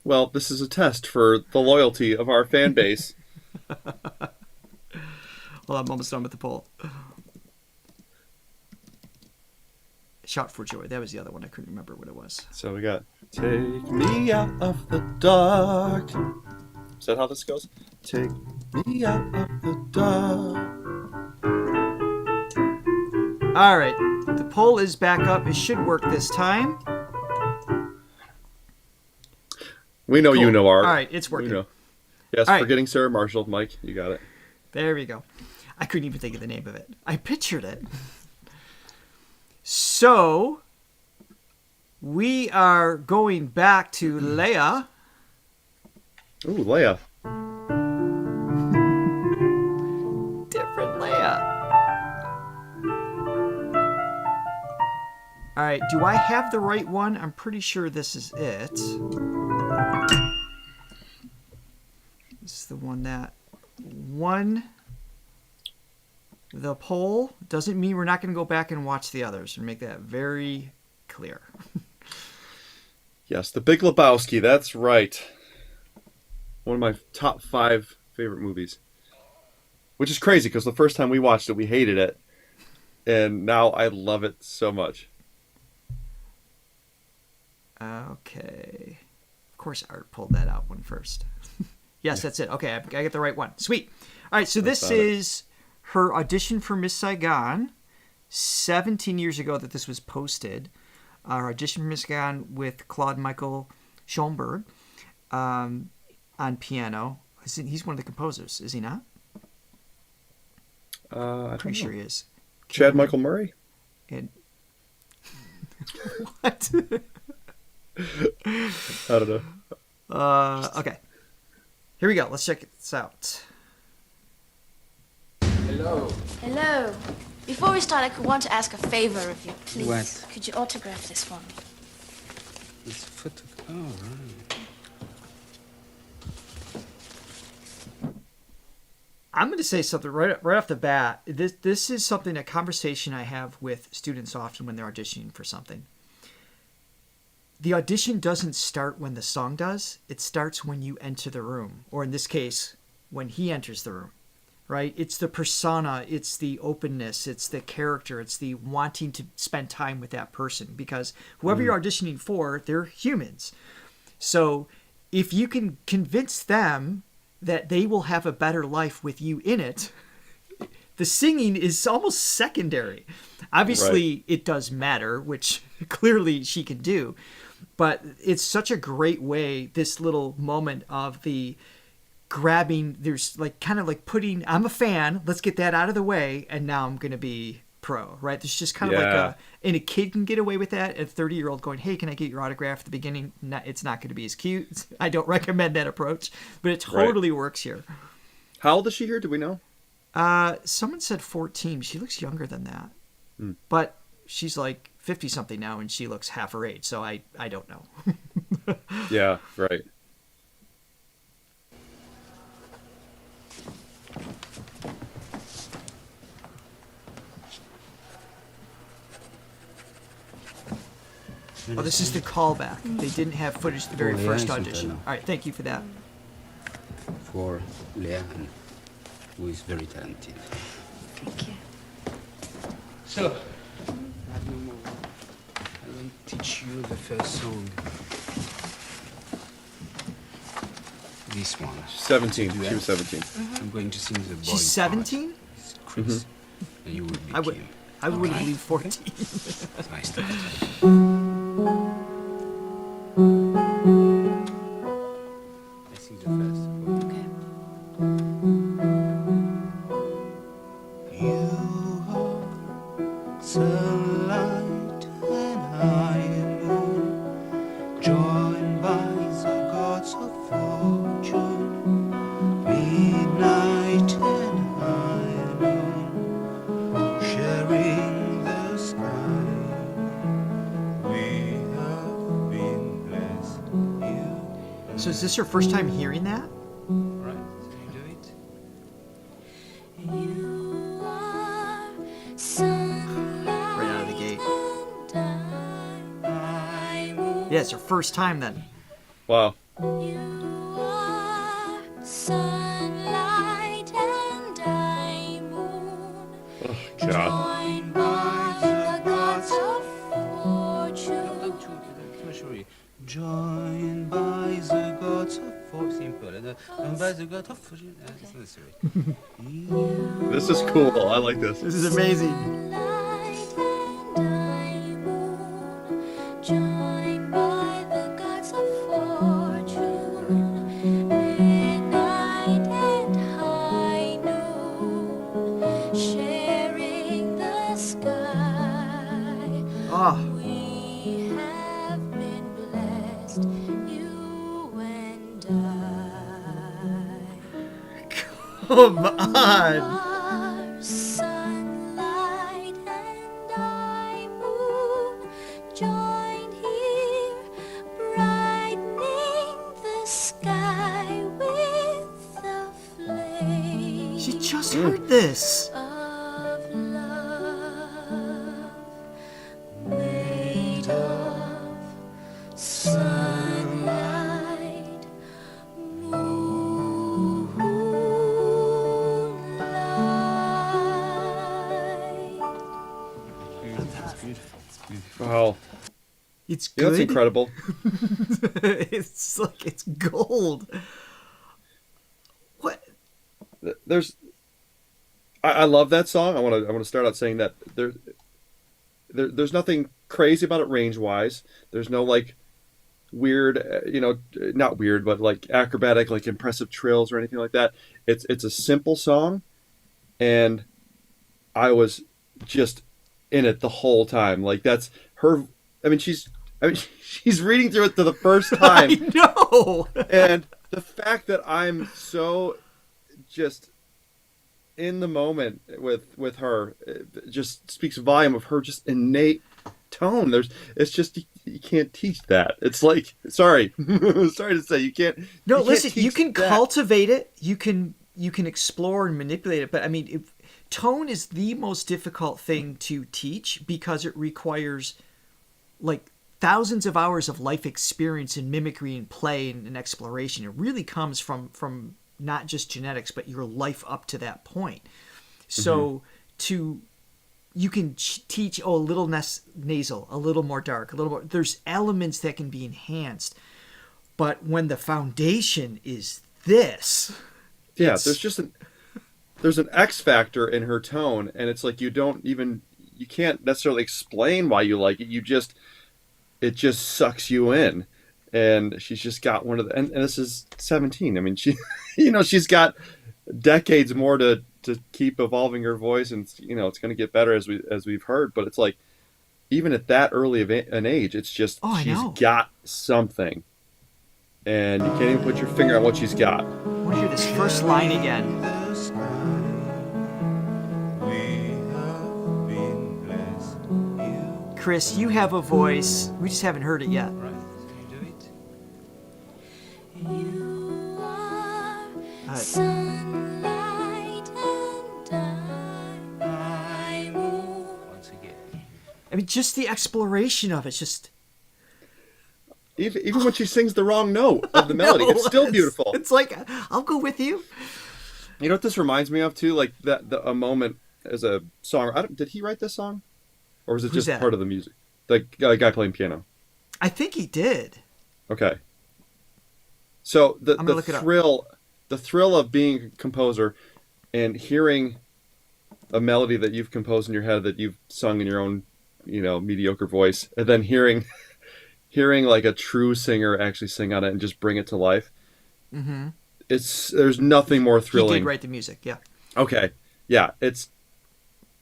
Well, this is a test for the loyalty of our fan base. Well, I'm almost done with the poll. Shout for Joy. That was the other one. I couldn't remember what it was. So we got Take Me Out of the Dark. Is that how this goes? Take me out of the dark. All right. The poll is back up. It should work this time. We know you know art. All right. It's working. We know. Yes, All right. Forgetting Sarah Marshall. Mike, you got it. There we go. I couldn't even think of the name of it. I pictured it. So, we are going back to Lea. Ooh, Leia. Different Lea. All right, do I have the right one? I'm pretty sure this is it. This is the one that won the poll. Doesn't mean we're not going to go back and watch the others and make that very clear. Yes, The Big Lebowski. That's right. One of my top 5 favorite movies. Which is crazy because the first time we watched it, we hated it. And now I love it so much. Okay. Of course, Art pulled that out one first. Yes, that's it. Okay, I get the right one. Sweet. All right, so this is her audition for Miss Saigon, 17 years ago that this was posted. Our audition for Miss Saigon with Claude Michael Schoenberg on piano. He's one of the composers, is he not? I'm Pretty sure he is. Chad Michael Murray? And what? I don't know. Okay. Here we go. Let's check this out. Hello. Hello. Before we start, I want to ask a favor of you, please. What? Could you autograph this for me? It's photo. Oh, right. I'm going to say something right off the bat. This is something, a conversation I have with students often when they're auditioning for something. The audition doesn't start when the song does. It starts when you enter the room, or in this case, when he enters the room, right? It's the persona, it's the openness, it's the character, it's the wanting to spend time with that person, because whoever you're auditioning for, they're humans. So if you can convince them that they will have a better life with you in it, the singing is almost secondary. Obviously, It does matter, which clearly she can do. But it's such a great way, this little moment of the grabbing, there's like kind of like putting, I'm a fan, let's get that out of the way, and now I'm going to be pro, right? There's just kind of like and a kid can get away with that, a 30-year-old going, hey, can I get your autograph at the beginning? It's not going to be as cute. I don't recommend that approach, but it totally works here. How old is she here? Do we know? Someone said 14. She looks younger than that. But she's like 50-something now, and she looks half her age, so I don't know. Yeah, right. Oh, this is the callback. They didn't have footage the very first audition. All right, thank you for that. For Lea, who is very talented. Thank you. So, I will teach you the first song. This one. 17. She was 17. I'm going to sing the boy She's 17? part. It's Chris. And you will be I would Kim. wouldn't believe 14. It's nice to I sing the first. Okay. You are sunlight and I am moon, joined by the gods of fire. So is this your first time hearing that? Right. So you do it. You are sunlight Right out of the gate. and I moon. Yeah, it's your first time then. Wow. You are sunlight and I moon. Oh, God. Joined by the gods of fortune. Joined by the gods of fortune. Simple. And by the gods of fortune. It's not sorry. This is cool. I like this. This is amazing. Sunlight and I moon. Joined by the gods of fortune. Midnight and high noon. Sharing the sky. Ah, We have been blessed, you and come on. I. Our sunlight and I moon joined here, brightening the sky with the flame She just heard this. of love made of sunlight, moonlight. Wow. It's Yeah, that's good. incredible. It's like it's gold. What? There's, I love that song. I want to start out saying that there's nothing crazy about it range wise. There's no like weird, not weird, but like acrobatic, like impressive trills or anything like that. It's a simple song, and I was just in it the whole time. Like that's her. I mean, she's reading through it for the first time. I know. And the fact that I'm so just in the moment with her, it just speaks volume of her just innate tone. It's just you can't teach that. It's like sorry to say you can't. No, can't listen. You teach can that. cultivate it. You can explore and manipulate it. But I mean, tone is the most difficult thing to teach because it requires like thousands of hours of life experience in mimicry and play and exploration. It really comes from not just genetics, but your life up to that point. So you can teach a little nasal, a little more dark, a little more. There's elements that can be enhanced, but when the foundation is this, Yeah, it's- there's an X factor in her tone, and it's like you can't necessarily explain why you like it. It just sucks you in, and she's just got one of the. And this is 17. I mean, she's got decades more to keep evolving her voice, and it's going to get better as we've heard. But it's like even at that early of an age, it's just I she's know. got something, and you can't even put your finger on what she's got. I want to hear this first line again. Chris, you have a voice. We just haven't heard it yet. Right. So you do it. You are Uh, sunlight and I moon. Once again. I mean, just the exploration of it's just Even when she sings the wrong note of the melody, it's still beautiful. It's like I'll go with you. You know what this reminds me of too? Like a moment as a song. Did he write this song, or was it Who's just that? part of the music? The guy playing piano. I think he did. Okay. So I'm gonna look it up. the thrill of being a composer and hearing a melody that you've composed in your head that you've sung in your own, mediocre voice, and then hearing like a true singer actually sing on it and just bring it to life. Mm-hmm. There's nothing more He thrilling. did write the music. Yeah. Okay. Yeah, it's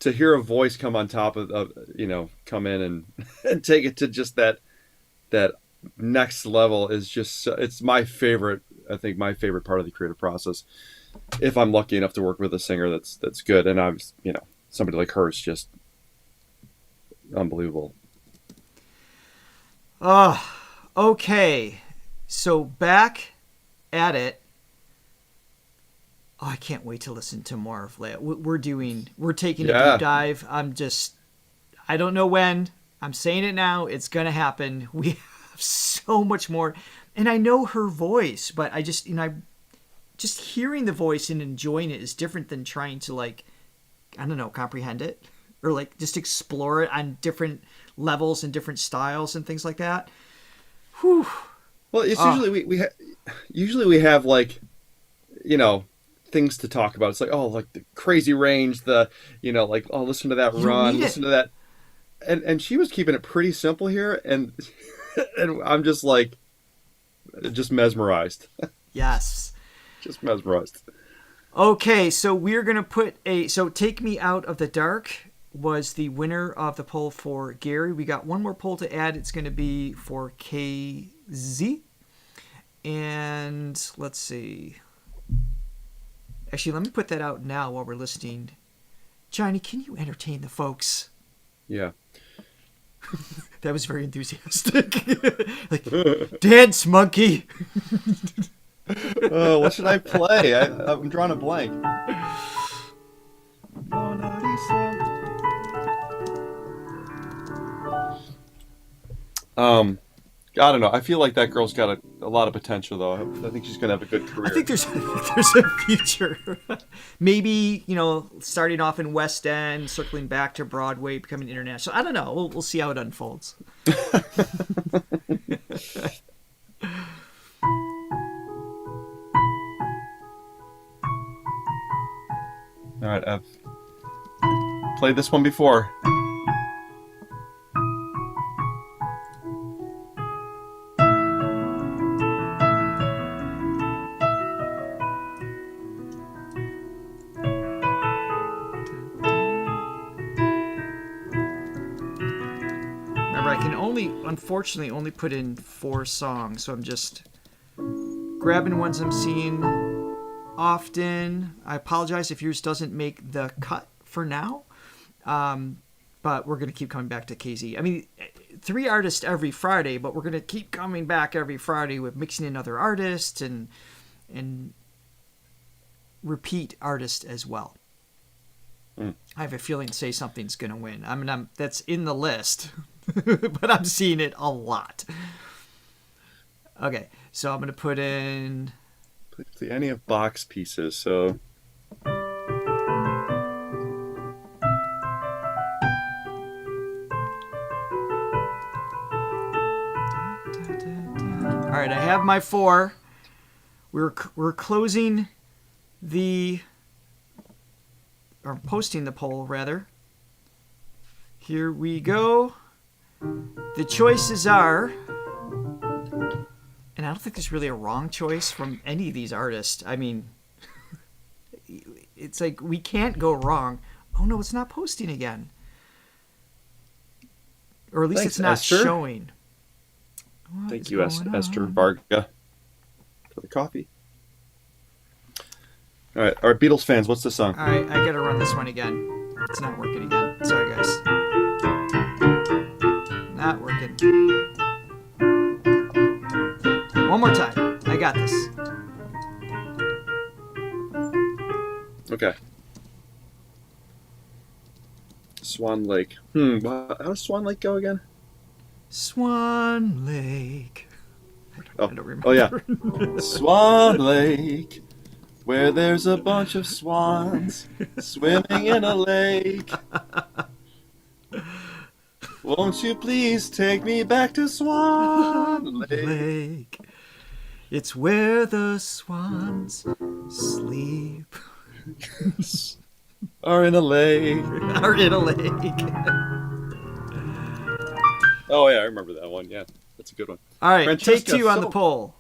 to hear a voice come on top of come in and take it to just that next level is just it's my favorite. I think my favorite part of the creative process. If I'm lucky enough to work with a singer that's good, and I'm somebody like her is just unbelievable. Okay. So back at it. Oh, I can't wait to listen to more of Lea. We're taking a deep dive. I don't know when. I'm saying it now. It's going to happen. We have so much more. And I know her voice, but I just, just hearing the voice and enjoying it is different than trying to, like, I don't know, comprehend it or like just explore it on different levels and different styles and things like that. Whew. Well, it's usually we have like, things to talk about. It's like, oh, like the crazy range, like, oh, listen to that run, listen to that. And she was keeping it pretty simple here. And, and I'm just like, just mesmerized. Yes. Just mesmerized. Okay. So we're going to put Take Me Out of the Dark was the winner of the poll for Gary. We got one more poll to add. It's going to be for KZ. And let's see. Actually, let me put that out now while we're listening. Johnny, can you entertain the folks? Yeah. That was very enthusiastic. Like, dance, monkey. Oh, what should I play? I'm drawing a blank. I don't know. I feel like that girl's got a lot of potential, though. I think she's going to have a good career. I think there's a future. Maybe, starting off in West End, circling back to Broadway, becoming international. I don't know. We'll see how it unfolds. All right, I've played this one before. Unfortunately only put in 4 songs, so I'm just grabbing ones I'm seeing often. I apologize if yours doesn't make the cut for now, but we're going to keep coming back to KZ. I mean, 3 artists every Friday, but we're going to keep coming back every Friday with mixing in other artists and repeat artists as well. I have a feeling Say Something's going to win. I mean, that's in the list. But I'm seeing it a lot. Okay, so I'm going to put in... Any of Bach's pieces, so... All right, I have my 4. We're closing or posting the poll, rather. Here we go. The choices are, and I don't think there's really a wrong choice from any of these artists. I mean, it's like we can't go wrong. Oh no, it's not posting again. Or at least it's not Esther. Showing. Thank you, Esther Varga, for the coffee. All right, Beatles fans, what's the song? All right, I gotta run this one again. It's not working again. Sorry, guys. Not working. One more time. I got this. Okay. Swan Lake. How does Swan Lake go again? Swan Lake. I don't remember. Oh, yeah. Swan Lake, where there's a bunch of swans swimming in a lake. Won't you please take me back to Swan Lake? It's where the swans sleep. Are in a lake. Are in a lake. Oh, yeah, I remember that one. Yeah, that's a good one. All right, Francesca, take 2 on the poll.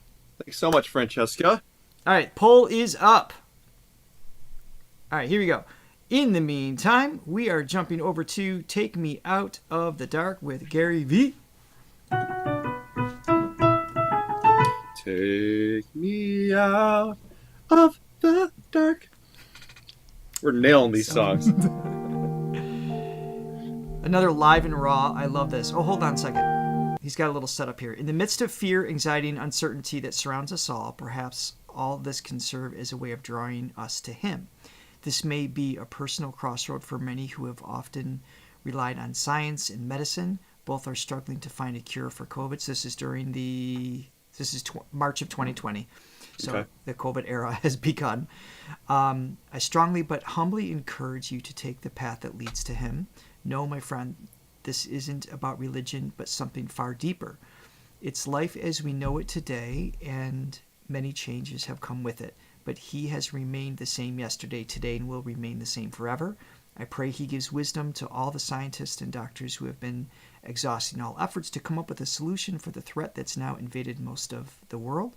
Thanks so much, Francesca. All right, poll is up. All right, here we go. In the meantime, we are jumping over to Take Me Out of the Dark with Gary V. Take me out of the dark. We're nailing these songs. Another live and raw. I love this. Oh, hold on a second. He's got a little setup here. In the midst of fear, anxiety, and uncertainty that surrounds us all, perhaps all this can serve as a way of drawing us to Him. This may be a personal crossroad for many who have often relied on science and medicine. Both are struggling to find a cure for COVID. So this is March of 2020. So Okay. the COVID era has begun. I strongly but humbly encourage you to take the path that leads to Him. No, my friend, this isn't about religion, but something far deeper. It's life as we know it today, and many changes have come with it. But He has remained the same yesterday, today, and will remain the same forever. I pray He gives wisdom to all the scientists and doctors who have been exhausting all efforts to come up with a solution for the threat that's now invaded most of the world.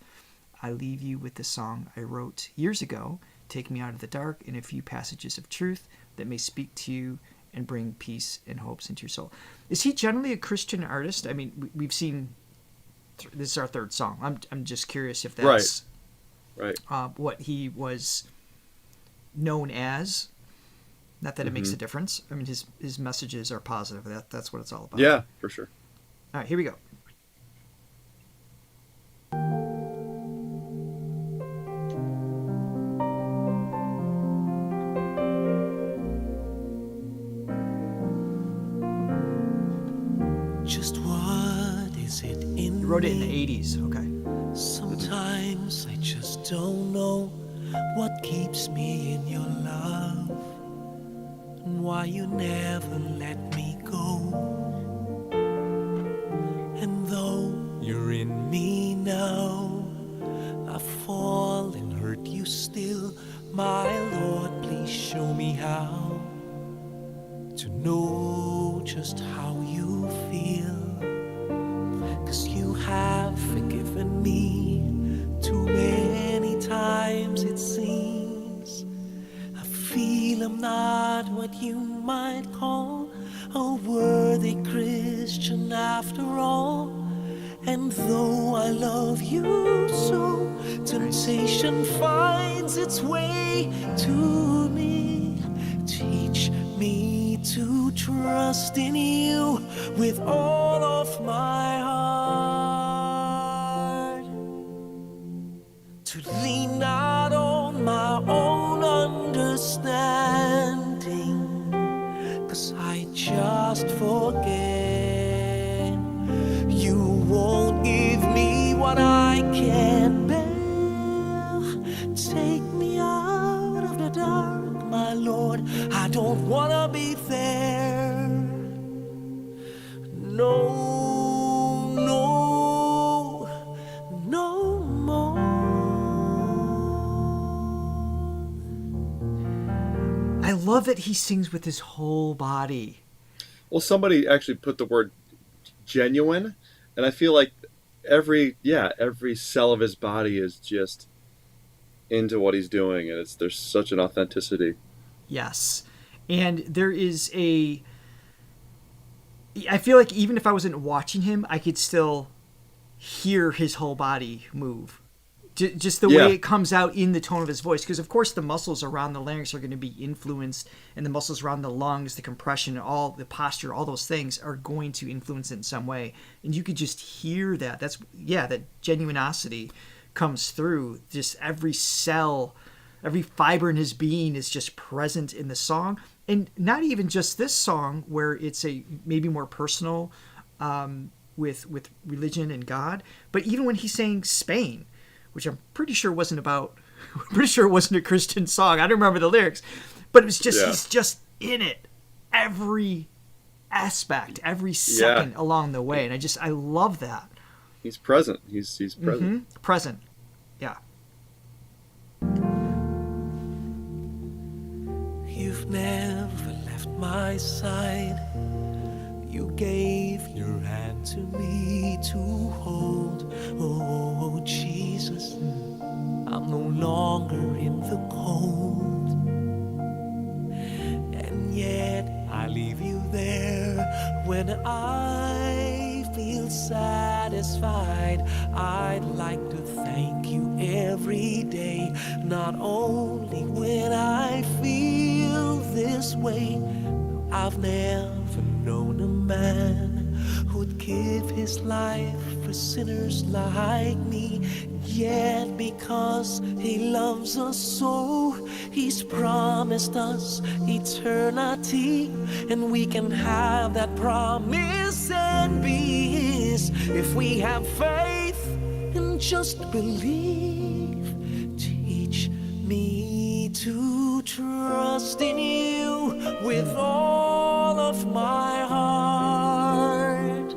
I leave you with the song I wrote years ago, Take Me Out of the Dark, and a few passages of truth that may speak to you and bring peace and hopes into your soul. Is he generally a Christian artist? I mean, we've seen, this is our third song. I'm just curious if that's Right. what he was known as. Not that it makes a difference. I mean, his messages are positive. That's what it's all about. Yeah, for sure. All right, here we go. Just what is it in He wrote it in the 80s. Okay. Sometimes I just don't know what keeps me in your love and why you never let me go. And though you're in me now, I fall and hurt you still. My Lord, please show me how to know just how you feel. 'Cause you have forgiven me too many times, it seems. I feel I'm not what you might call a worthy Christian after all. And though I love you so, temptation finds its way to me. Teach me to trust in you with all of my heart, to lean not on my own understanding, 'cause I just forget. You won't give me what I can't bear. Take me out of the dark, my Lord, I don't wanna be there. No, no, no more. I love that he sings with his whole body. Well, somebody actually put the word genuine, and I feel like every cell of his body is just into what he's doing, and there's such an authenticity. Yes. And there is I feel like even if I wasn't watching him, I could still hear his whole body move. Just the way it comes out in the tone of his voice. Because, of course, the muscles around the larynx are going to be influenced, and the muscles around the lungs, the compression, all the posture, all those things are going to influence it in some way. And you could just hear that. That genuinosity comes through. Just every cell, every fiber in his being is just present in the song. And not even just this song, where it's a maybe more personal with religion and God, but even when he's saying Spain, which I'm pretty sure wasn't a Christian song. I don't remember the lyrics, but it was just he's just in it every aspect, every second along the way, and I love that. He's present. He's present. Mm-hmm. Present. Yeah. You've never left my side. You gave your hand to me to hold. Oh, Jesus, I'm no longer in the cold. And yet I leave you there when I feel satisfied. I'd like to thank you every day, not only when I feel this way. I've never known a man who'd give his life for sinners like me. Yet because he loves us so, he's promised us eternity, and we can have that promise and be his if we have faith and just believe. Teach me to trust in you with all of my heart,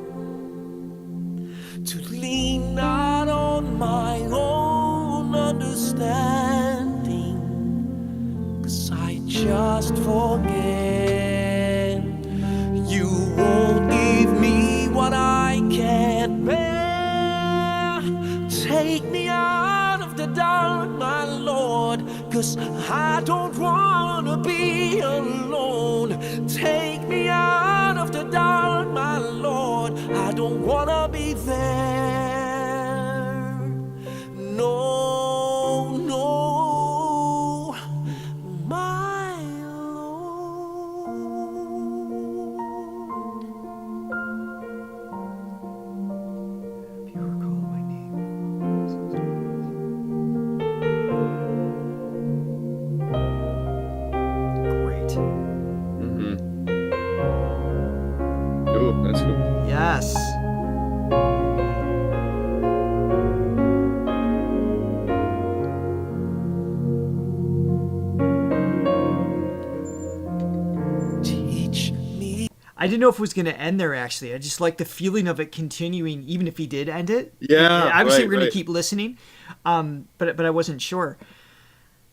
to lean not on my own understanding, 'cause I just forget. You won't give me what I can't bear. Take me out of the dark, my Lord, 'cause I don't wanna be alone. Take me out of the dark, my Lord, I don't wanna be there. No, no, my Lord. If you recall my name. Great. Ooh, that's cool. Yes. Teach me. I didn't know if it was going to end there, actually. I just like the feeling of it continuing, even if he did end it. Yeah, Obviously, right, we're going right. to keep listening, but I wasn't sure.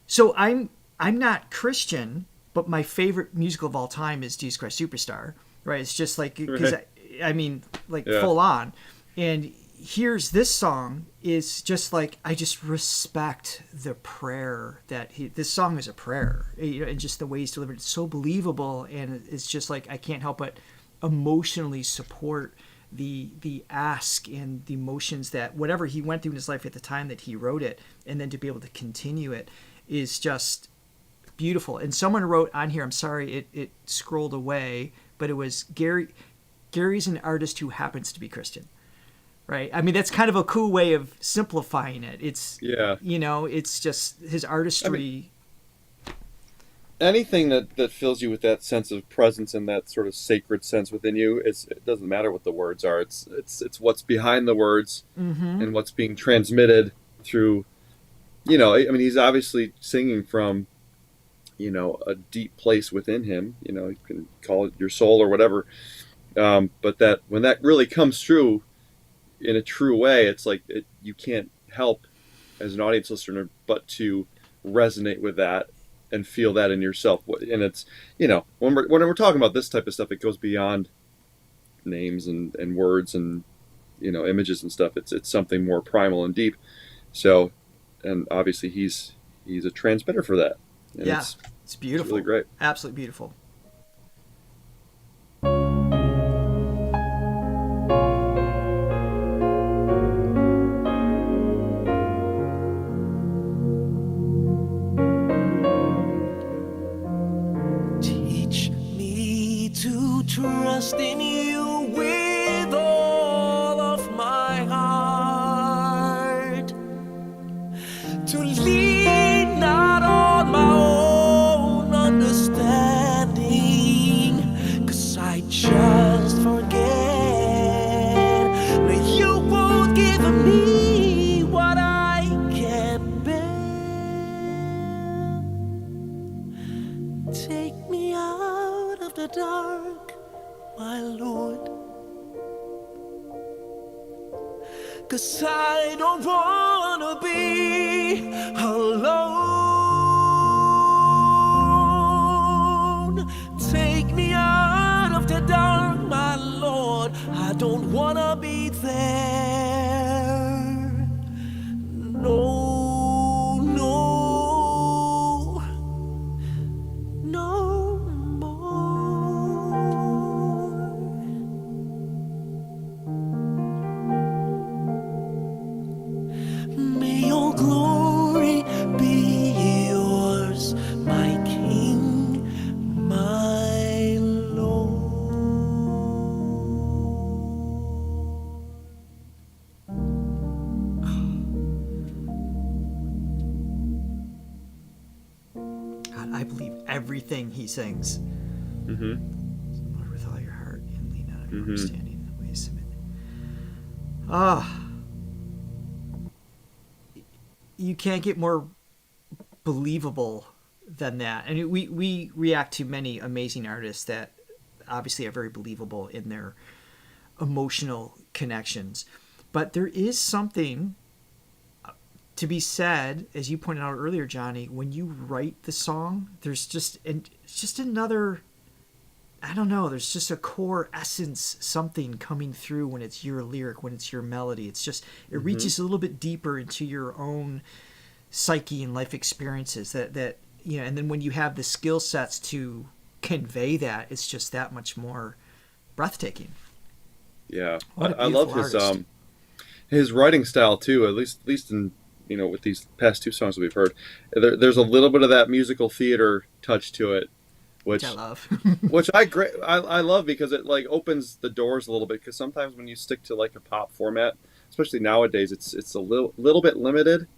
So I'm not Christian, but my favorite musical of all time is Jesus Christ Superstar, right? It's just like, because Right. I mean, like Yeah. full on. And here's this song is just like, I just respect the prayer that this song is a prayer, and just the way he's delivered. It's so believable. And it's just like, I can't help but emotionally support the ask and the emotions that whatever he went through in his life at the time that he wrote it, and then to be able to continue it is just beautiful. And someone wrote on here, I'm sorry, it scrolled away, but it was Gary's an artist who happens to be Christian, right? I mean, that's kind of a cool way of simplifying it. It's, Yeah. it's just his artistry. Anything that fills you with that sense of presence and that sort of sacred sense within you, it doesn't matter what the words are. It's what's behind the words and what's being transmitted through. I mean, he's obviously singing from, a deep place within him. You can call it your soul or whatever. But that when that really comes through in a true way, it's like you can't help as an audience listener but to resonate with that and feel that in yourself. And it's, when we're talking about this type of stuff, it goes beyond names and words and, images and stuff. It's something more primal and deep. So, and obviously he's a transmitter for that. And Yeah, it's beautiful. It's really great. Absolutely beautiful. Teach me to trust in you with all of my heart, to lean not on my own understanding, 'cause I just forget. No, you won't give me what I can't bear. Take me out of the dark, my Lord, 'cause I don't wanna be alone. Take me out of the dark, my Lord, I don't wanna be there. No, no, no more. May your I believe everything he sings. Lord, with all your heart and lean out of your understanding in the way submit. You can't get more believable than that. And we react to many amazing artists that obviously are very believable in their emotional connections. But there is something to be said, as you pointed out earlier, Johnny, when you write the song, there's just another, I don't know, there's just a core essence, something coming through when it's your lyric, when it's your melody. It's just, it reaches a little bit deeper into your own psyche and life experiences that you know, and then when you have the skill sets to convey that, it's just that much more breathtaking. Yeah, What a I love beautiful his writing style too. At least in, you know, with these past two songs that we've heard, there's a little bit of that musical theater touch to it, which I love. which I love because it like opens the doors a little bit. Because sometimes when you stick to like a pop format, especially nowadays, it's a little bit limited.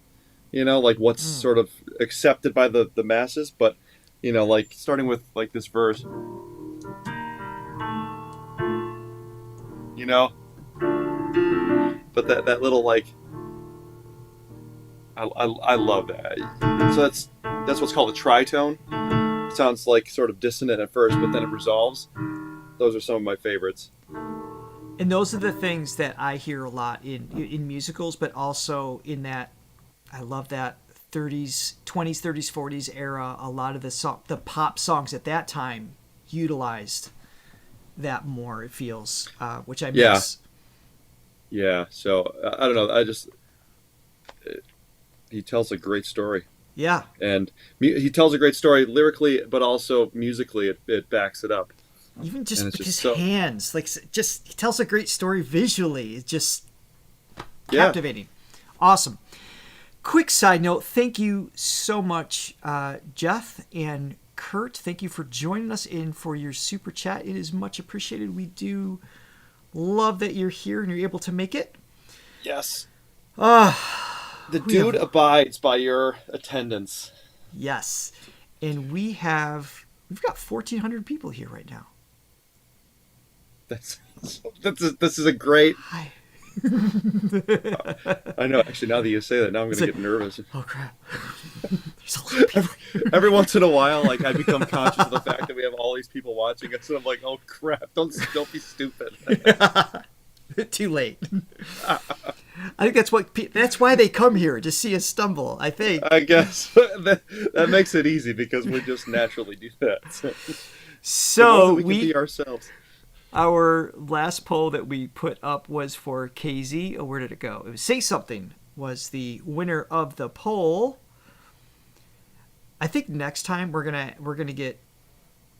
You know, like what's sort of accepted by the masses. But you know, like starting with like this verse, you know, but that little like, I love that. So that's what's called a tritone. It sounds like sort of dissonant at first, but then it resolves. Those are some of my favorites. And those are the things that I hear a lot in musicals, but also in that, I love that 30s, 20s, 30s, 40s era. A lot of the pop songs at that time utilized that more, it feels, which I miss. Yeah. So I don't know. He tells a great story. Yeah. And he tells a great story lyrically, but also musically, it backs it up. Even just his hands, like just he tells a great story visually. It's just captivating. Awesome. Quick side note, thank you so much, Jeff and Kurt. Thank you for joining us in for your super chat. It is much appreciated. We do love that you're here and you're able to make it. Yes. The dude abides by your attendance. Yes. And we've got 1,400 people here right now. This is a great. Hi. I know. Actually, now that you say that, now I'm going to get nervous. Oh crap! There's a lot of people. Every once in a while, like I become conscious of the fact that we have all these people watching us, and I'm like, oh crap! Don't be stupid. Too late. I think that's why they come here, to see us stumble. I think. I guess that makes it easy because we just naturally do that. So we can be ourselves. Our last poll that we put up was for KZ. Oh, where did it go? It was Say Something was the winner of the poll. I think next time we're gonna get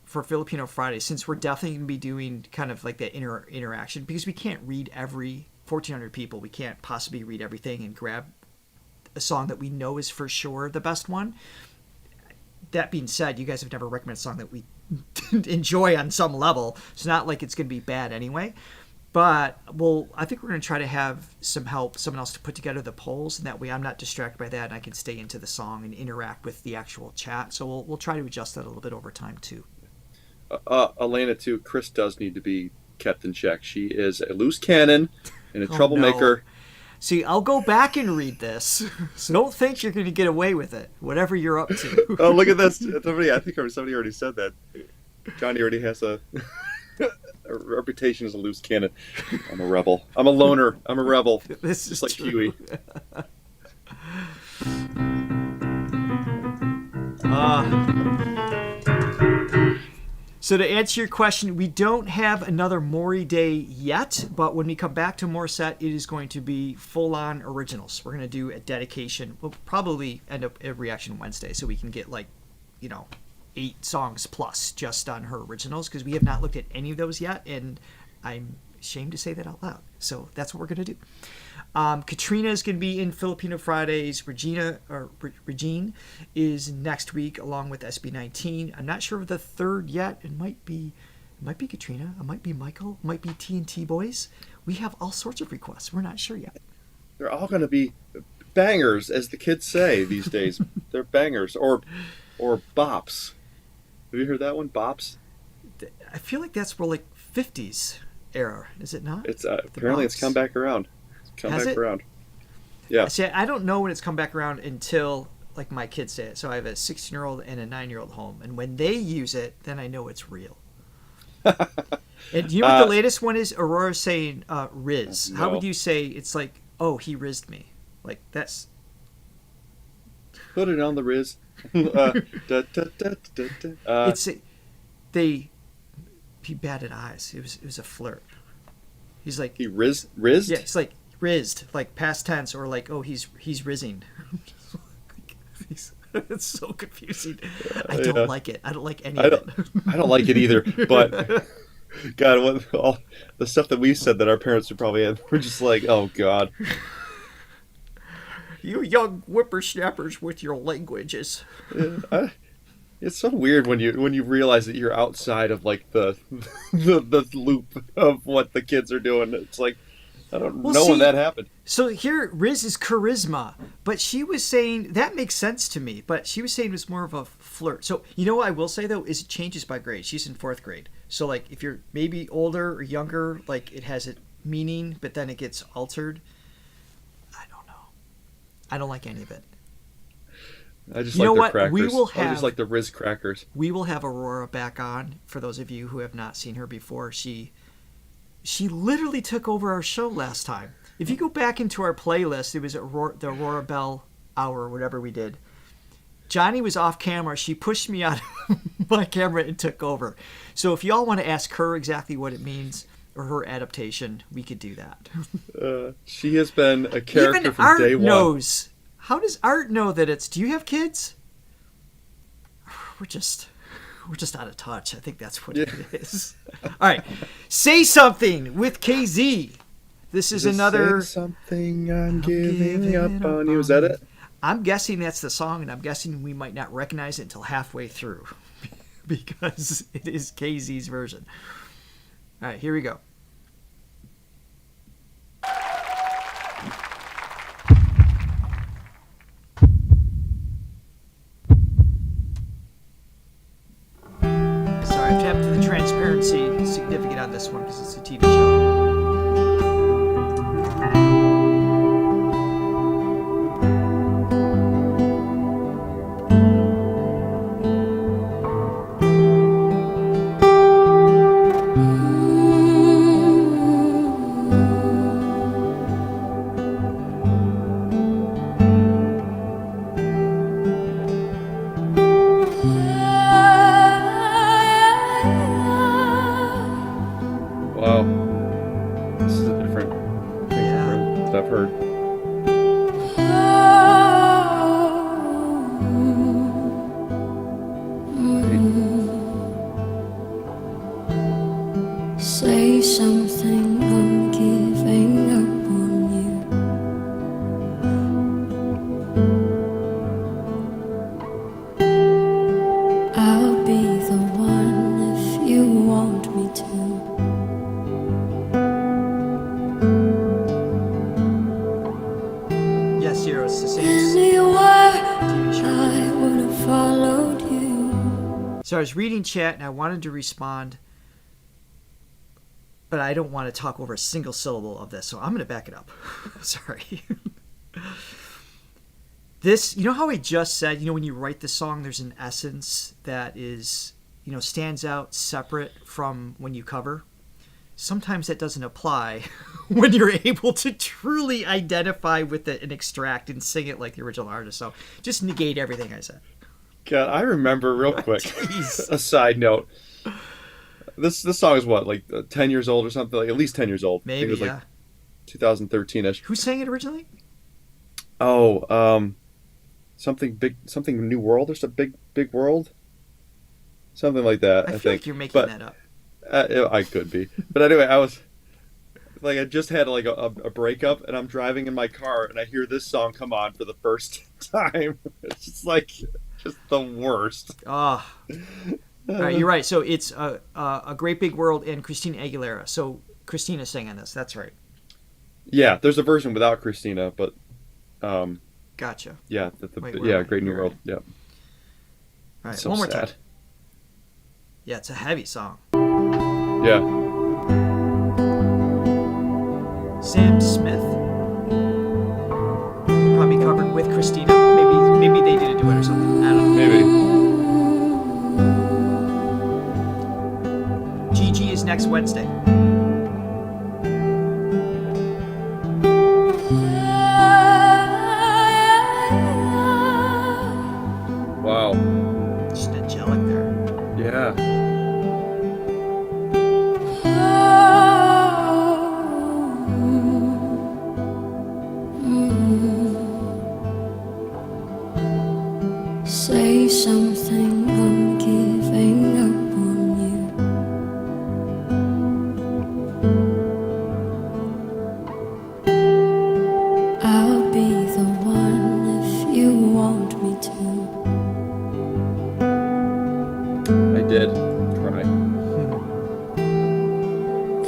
for Filipino Friday, since we're definitely gonna be doing kind of like that interaction, because we can't read every 1,400 people. We can't possibly read everything and grab a song that we know is for sure the best one. That being said, you guys have never recommended a song that we enjoy on some level. It's not like it's going to be bad anyway. But I think we're going to try to have some help, someone else to put together the polls, and that way I'm not distracted by that and I can stay into the song and interact with the actual chat. So we'll try to adjust that a little bit over time too. Elena too, Chris does need to be kept in check. She is a loose cannon and a troublemaker. No. See, I'll go back and read this, so don't think you're going to get away with it, whatever you're up to. Oh, look at this. I think somebody already said that. Johnny already has a reputation as a loose cannon. I'm a rebel. I'm a loner. I'm a rebel. This is just like true. Huey. So to answer your question, we don't have another Maury Day yet, but when we come back to more set, it is going to be full-on originals. We're going to do a dedication. We'll probably end up a Reaction Wednesday, so we can get 8 songs plus just on her originals, because we have not looked at any of those yet, and I'm ashamed to say that out loud. So that's what we're going to do. Katrina is going to be in Filipino Fridays. Regine is next week along with SB19. I'm not sure of the third yet. It might be Katrina. It might be Michael. It might be TNT Boys. We have all sorts of requests. We're not sure yet. They're all going to be bangers, as the kids say these days. They're bangers. Or Or Bops. Have you heard that one? Bops? I feel like that's more like 50s era, is it not? It's apparently it's come back around. Has it? Yeah. See, I don't know when it's come back around until like my kids say it. So I have a 16-year-old and a 9-year-old home, and when they use it, then I know it's real. And you know what the latest one is? Aurora saying Riz. No. How would you say it's like, oh, he rizzed me? Like that's Put it on the Riz. Da, da, da, da, da. he batted eyes. It was a flirt. He's like He rizzed? Yeah, it's like rizzed, like past tense, or like, oh, he's rizzing. It's so confusing. I don't like it. I don't like any of it. I don't like it either. But God, all the stuff that we said that our parents would probably have, we're just like, oh God. You young whippersnappers with your languages. It's so weird when you realize that you're outside of like the loop of what the kids are doing. It's like I don't know when that happened. So here, Riz is charisma, but she was saying that makes sense to me. But she was saying it was more of a flirt. So you know what I will say though is it changes by grade. She's in 4th grade, so like if you're maybe older or younger, like it has a meaning, but then it gets altered. I don't know. I don't like any of it. I just You like know the what? crackers. We will I have- just like the Riz crackers. We will have Aurora back on for those of you who have not seen her before. She literally took over our show last time. If you go back into our playlist, it was the Aurora Bell hour or whatever we did. Johnny was off camera. She pushed me out of my camera and took over. So if y'all want to ask her exactly what it means or her adaptation, we could do that. She has been a character Even from Art day one. knows. How does Art know that it's... Do you have kids? We're just out of touch. I think that's what it is. All right. Say Something with KZ. This is another... Say something, I'm giving up on you. Is that it? I'm guessing that's the song, and I'm guessing we might not recognize it until halfway through because it is KZ's version. All right, here we go. Sorry, I've tapped the transparency significant on this one because it's a TV show. Wow. This is a different thing that I've heard. Say something, I'm giving up on you. I'll be the one if you want me to. Yes, Zero, it's the same. Anywhere TV show. I would have followed you. So I was reading chat and I wanted to respond, but I don't want to talk over a single syllable of this, so I'm going to back it up. Sorry. This, you know how I just said, when you write the song, there's an essence that is, stands out separate from when you cover? Sometimes that doesn't apply when you're able to truly identify with it and extract and sing it like the original artist. So just negate everything I said. God, I remember real quick. Jeez. A side note. This song is what, like 10 years old or something? Like at least 10 years old. I think Maybe, it was yeah. like 2013-ish. Who sang it originally? Oh, something New World or something big world, something like that. I feel think like you're making that up. I could be, but anyway, I just had like a breakup, and I'm driving in my car, and I hear this song come on for the first time. It's just the worst. All right, you're right. So it's a Great Big World and Christina Aguilera. So Christina sang on this. That's right. Yeah, there's a version without Christina, but Gotcha. yeah, Wait, yeah, where am I? Great New You're World. right. Yeah. All right, So one more sad. time. Yeah, it's a heavy song. Yeah. Sam Smith. Probably covered with Christina. Maybe they did a duet or something. I don't know. Maybe. GG is next Wednesday. Wow. Just angelic there. Yeah. Say something, I'm giving up on you. I'll be the one if you want me to. I did try.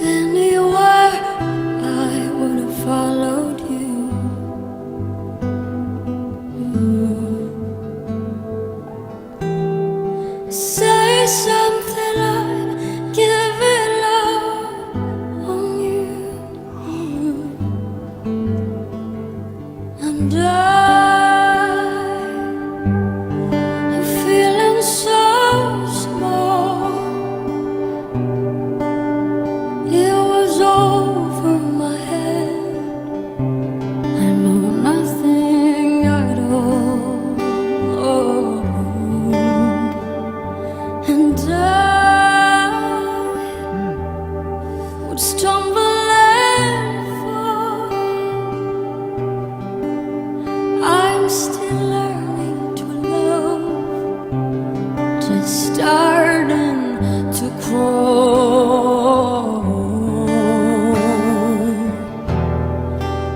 Anywhere I would have followed you. Say something, I'm giving up on you. And I'm feeling so small. It was over my head. I know nothing at all. And I would stumble and fall. I'm still learning to love, just starting to crawl.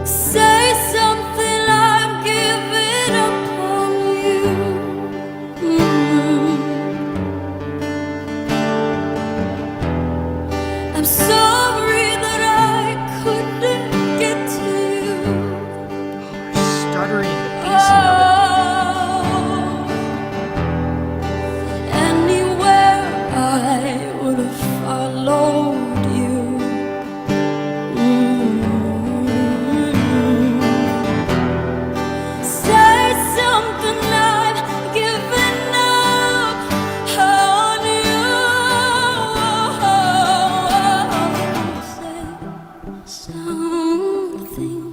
Say something, I'm giving up on you. I'm sorry that I couldn't get to you. Stuttering the pacing of Anywhere I would have followed you. Say something, I'm giving up on you. Say something,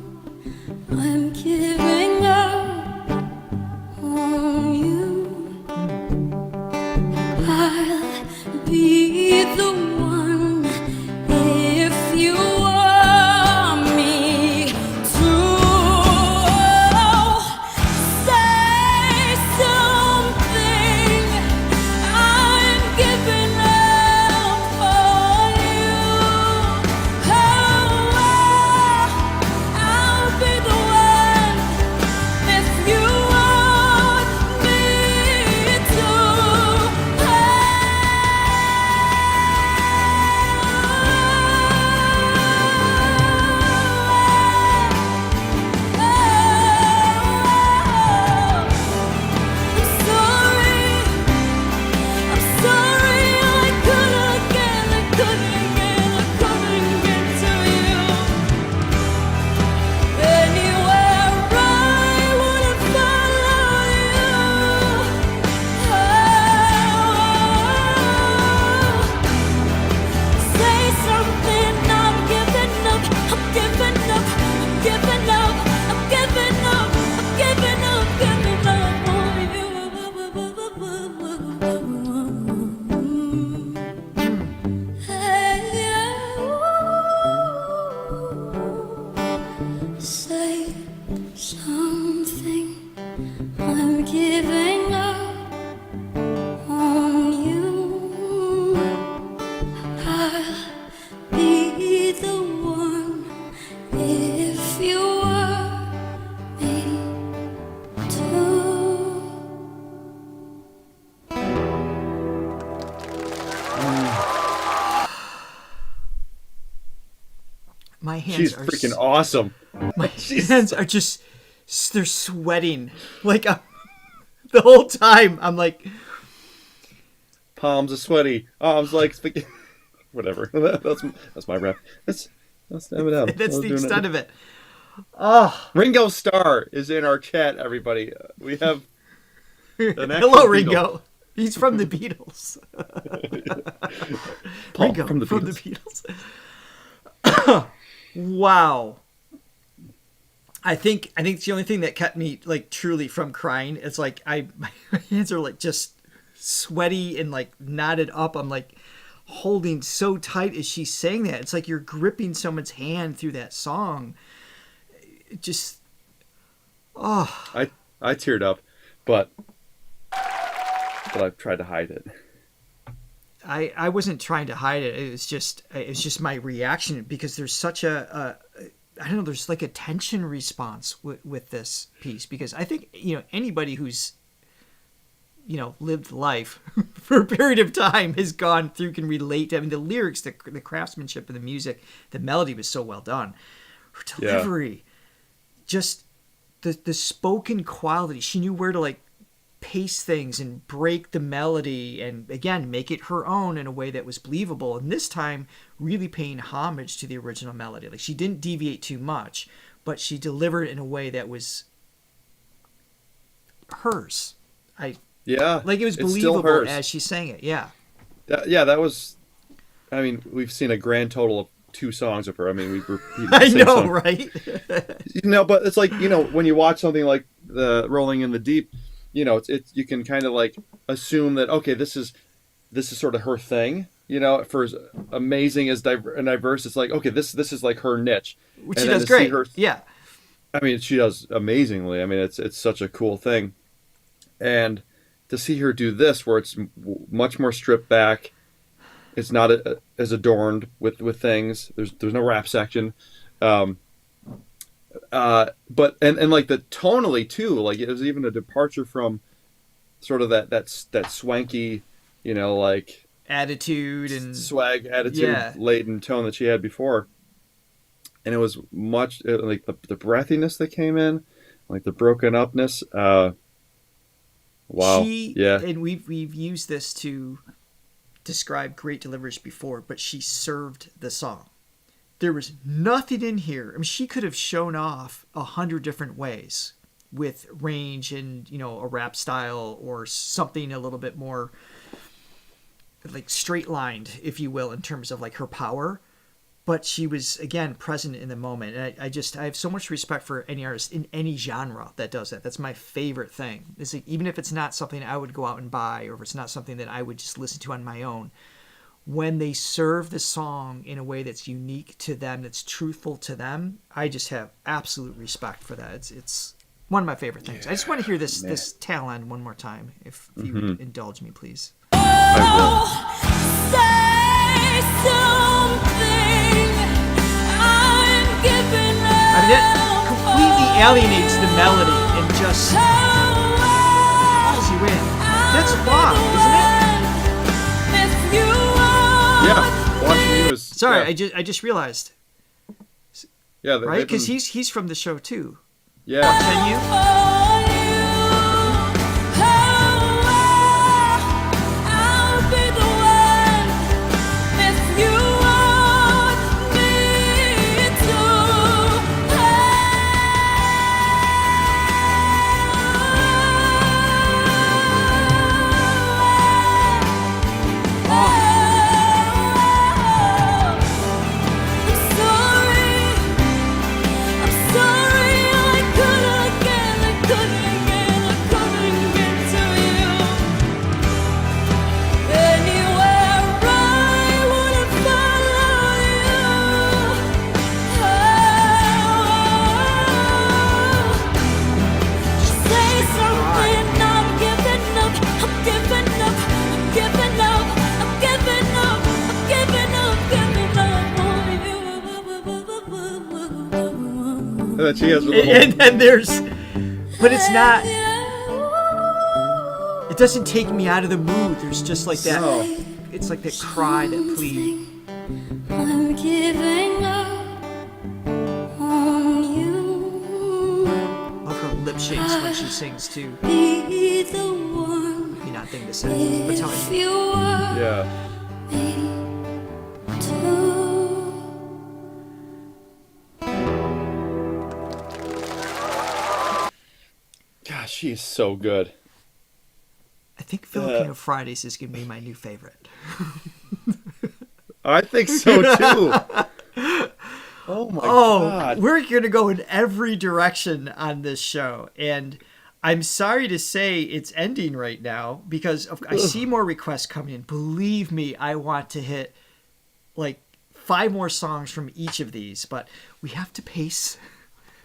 I'm giving up on you. I'll be the one if you want me to. Say something, I'm giving up on you. I'll be the one if you want me to. I'm sorry, I couldn't get to you. Anywhere I would have followed you. Say something, I'm giving up, I'm giving up, I'm giving up, I'm giving up, I'm giving up, giving up on you. Hey, say something, I'm giving up on you. I'll be the one if you want me to. My hands She's are freaking awesome. My hands are just they're sweating. Like the whole time I'm like palms are sweaty, arms like spaghetti. Whatever. That's my rap. That's Eminem. That's the extent of it. Ringo Starr is in our chat, everybody. We have an actual Hello, Beatle. Ringo. He's from the Beatles. Paul Ringo from the Beatles. Wow. I think it's the only thing that kept me like truly from crying. It's like my hands are like just sweaty and like knotted up. I'm like holding so tight as she's saying that. It's like you're gripping someone's hand through that song. It just I teared up, but I've tried to hide it. I wasn't trying to hide it. It was just my reaction because there's such a I don't know, there's like a tension response with this piece, because I think, anybody who's, lived life for a period of time has gone through, can relate to, the lyrics, the craftsmanship of the music, the melody was so well done. Her delivery, just the spoken quality. She knew where to like pace things and break the melody and again make it her own in a way that was believable, and this time really paying homage to the original melody. Like, she didn't deviate too much, but she delivered in a way that was hers. It was believable as she sang it. That was, we've seen a grand total of 2 songs of her. We've repeated the I same know, song. right? But it's like, when you watch something like the Rolling in the Deep, it's you can kind of like assume that, okay, this is sort of her thing, for as amazing as diverse, it's like, okay, this is like her niche. Which she does great. She does amazingly. It's such a cool thing. And to see her do this, where it's much more stripped back, it's not as adorned with things. There's no rap section. But like the tonally too, like it was even a departure from sort of that swanky, like attitude and swag attitude laden tone that she had before. And it was much like the breathiness that came in, like the broken upness. Wow. And we've used this to describe great deliveries before, but she served the song. There was nothing in here. She could have shown off 100 different ways with range and, a rap style or something a little bit more like straight lined, if you will, in terms of like her power. But she was, again, present in the moment. And I have so much respect for any artist in any genre that does that. That's my favorite thing. It's like, even if it's not something I would go out and buy, or if it's not something that I would just listen to on my own, when they serve the song in a way that's unique to them, that's truthful to them, I just have absolute respect for that. It's one of my favorite things. I just want to hear this tail end one more time, if you would indulge me, please. That completely alienates the melody and just pulls you in. That's rock, isn't it? Watching you is... Sorry, I just realized. Yeah, right? Because he's from the show too. Yeah. Can you? She has and then there's, but it's not. It doesn't take me out of the mood. There's just like that. No. It's like that cry, that plea. I'm giving up on you. Love her lip shakes when she sings too. Be the one. odd thing to say. But tell If me. you were Yeah. me too. Gosh, she is so good. I think Filipino Fridays is going to be my new favorite. I think so too. Oh my God. We're going to go in every direction on this show. And I'm sorry to say it's ending right now because I see more requests coming in. Believe me, I want to hit like 5 more songs from each of these, but we have to pace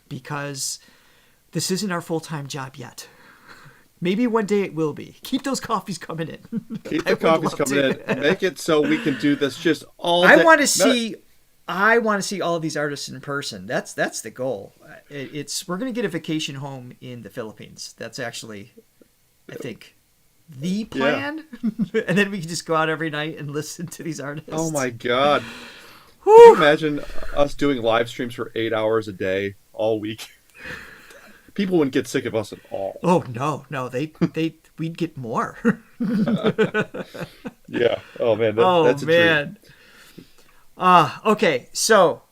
because this isn't our full-time job yet. Maybe one day it will be. Keep those coffees coming in. Keep I the would coffees love coming to. in. Make it so we can do this just all day. I want to see all of these artists in person. That's the goal. We're going to get a vacation home in the Philippines. That's actually, I think, the plan. And then we can just go out every night and listen to these artists. Oh my God. Can you imagine us doing live streams for 8 hours a day all week? People wouldn't get sick of us at all. Oh no, we'd get more. Yeah. Oh man. That's a man. Okay, so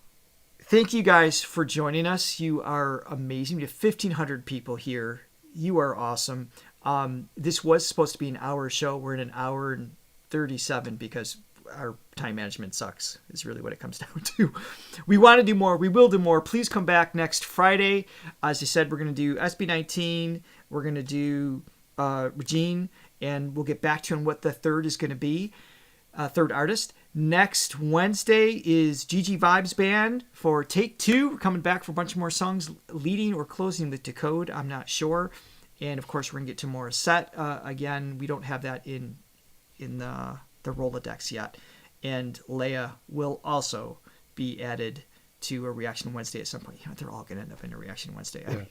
thank you guys for joining us. You are amazing. We have 1,500 people here. You are awesome. This was supposed to be an hour show. We're in an hour and 37 because our time management sucks is really what it comes down to. We want to do more. We will do more. Please come back next Friday. As I said, we're going to do SB19. We're going to do Regine, and we'll get back to you on what the third is going to be. Third artist. Next Wednesday is Gigi Vibes Band for Take 2. We're coming back for a bunch more songs, leading or closing with Decode. I'm not sure. And of course, we're going to get to Morissette. Again, we don't have that in the Rolodex yet. And Lea will also be added to a Reaction Wednesday at some point. You know, they're all going to end up in a Reaction Wednesday. Yeah.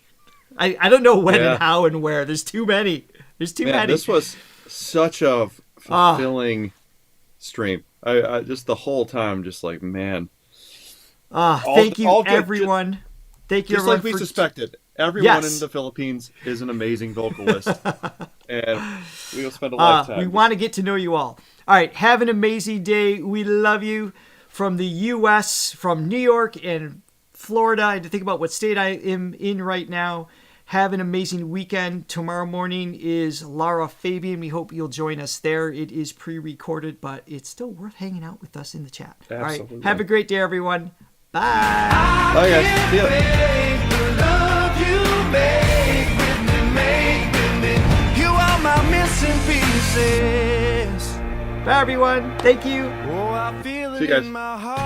I don't know when and how and where. There's too many. There's too many. This was such a fulfilling stream. I just the whole time, just like, man. Thank you, everyone. Thank you, just everyone. Like we suspected. Everyone in the Philippines is an amazing vocalist. And we will spend a lifetime. We want to get to know you all. All right. Have an amazing day. We love you. From the U.S., from New York and Florida. I had to think about what state I am in right now. Have an amazing weekend. Tomorrow morning is Lara Fabian. We hope you'll join us there. It is pre-recorded, but it's still worth hanging out with us in the chat. Absolutely. All right. Have a great day, everyone. Bye. Bye, guys. See ya. You are my missing pieces. Bye, everyone. Thank you. Oh, I feel See it you guys. in my heart.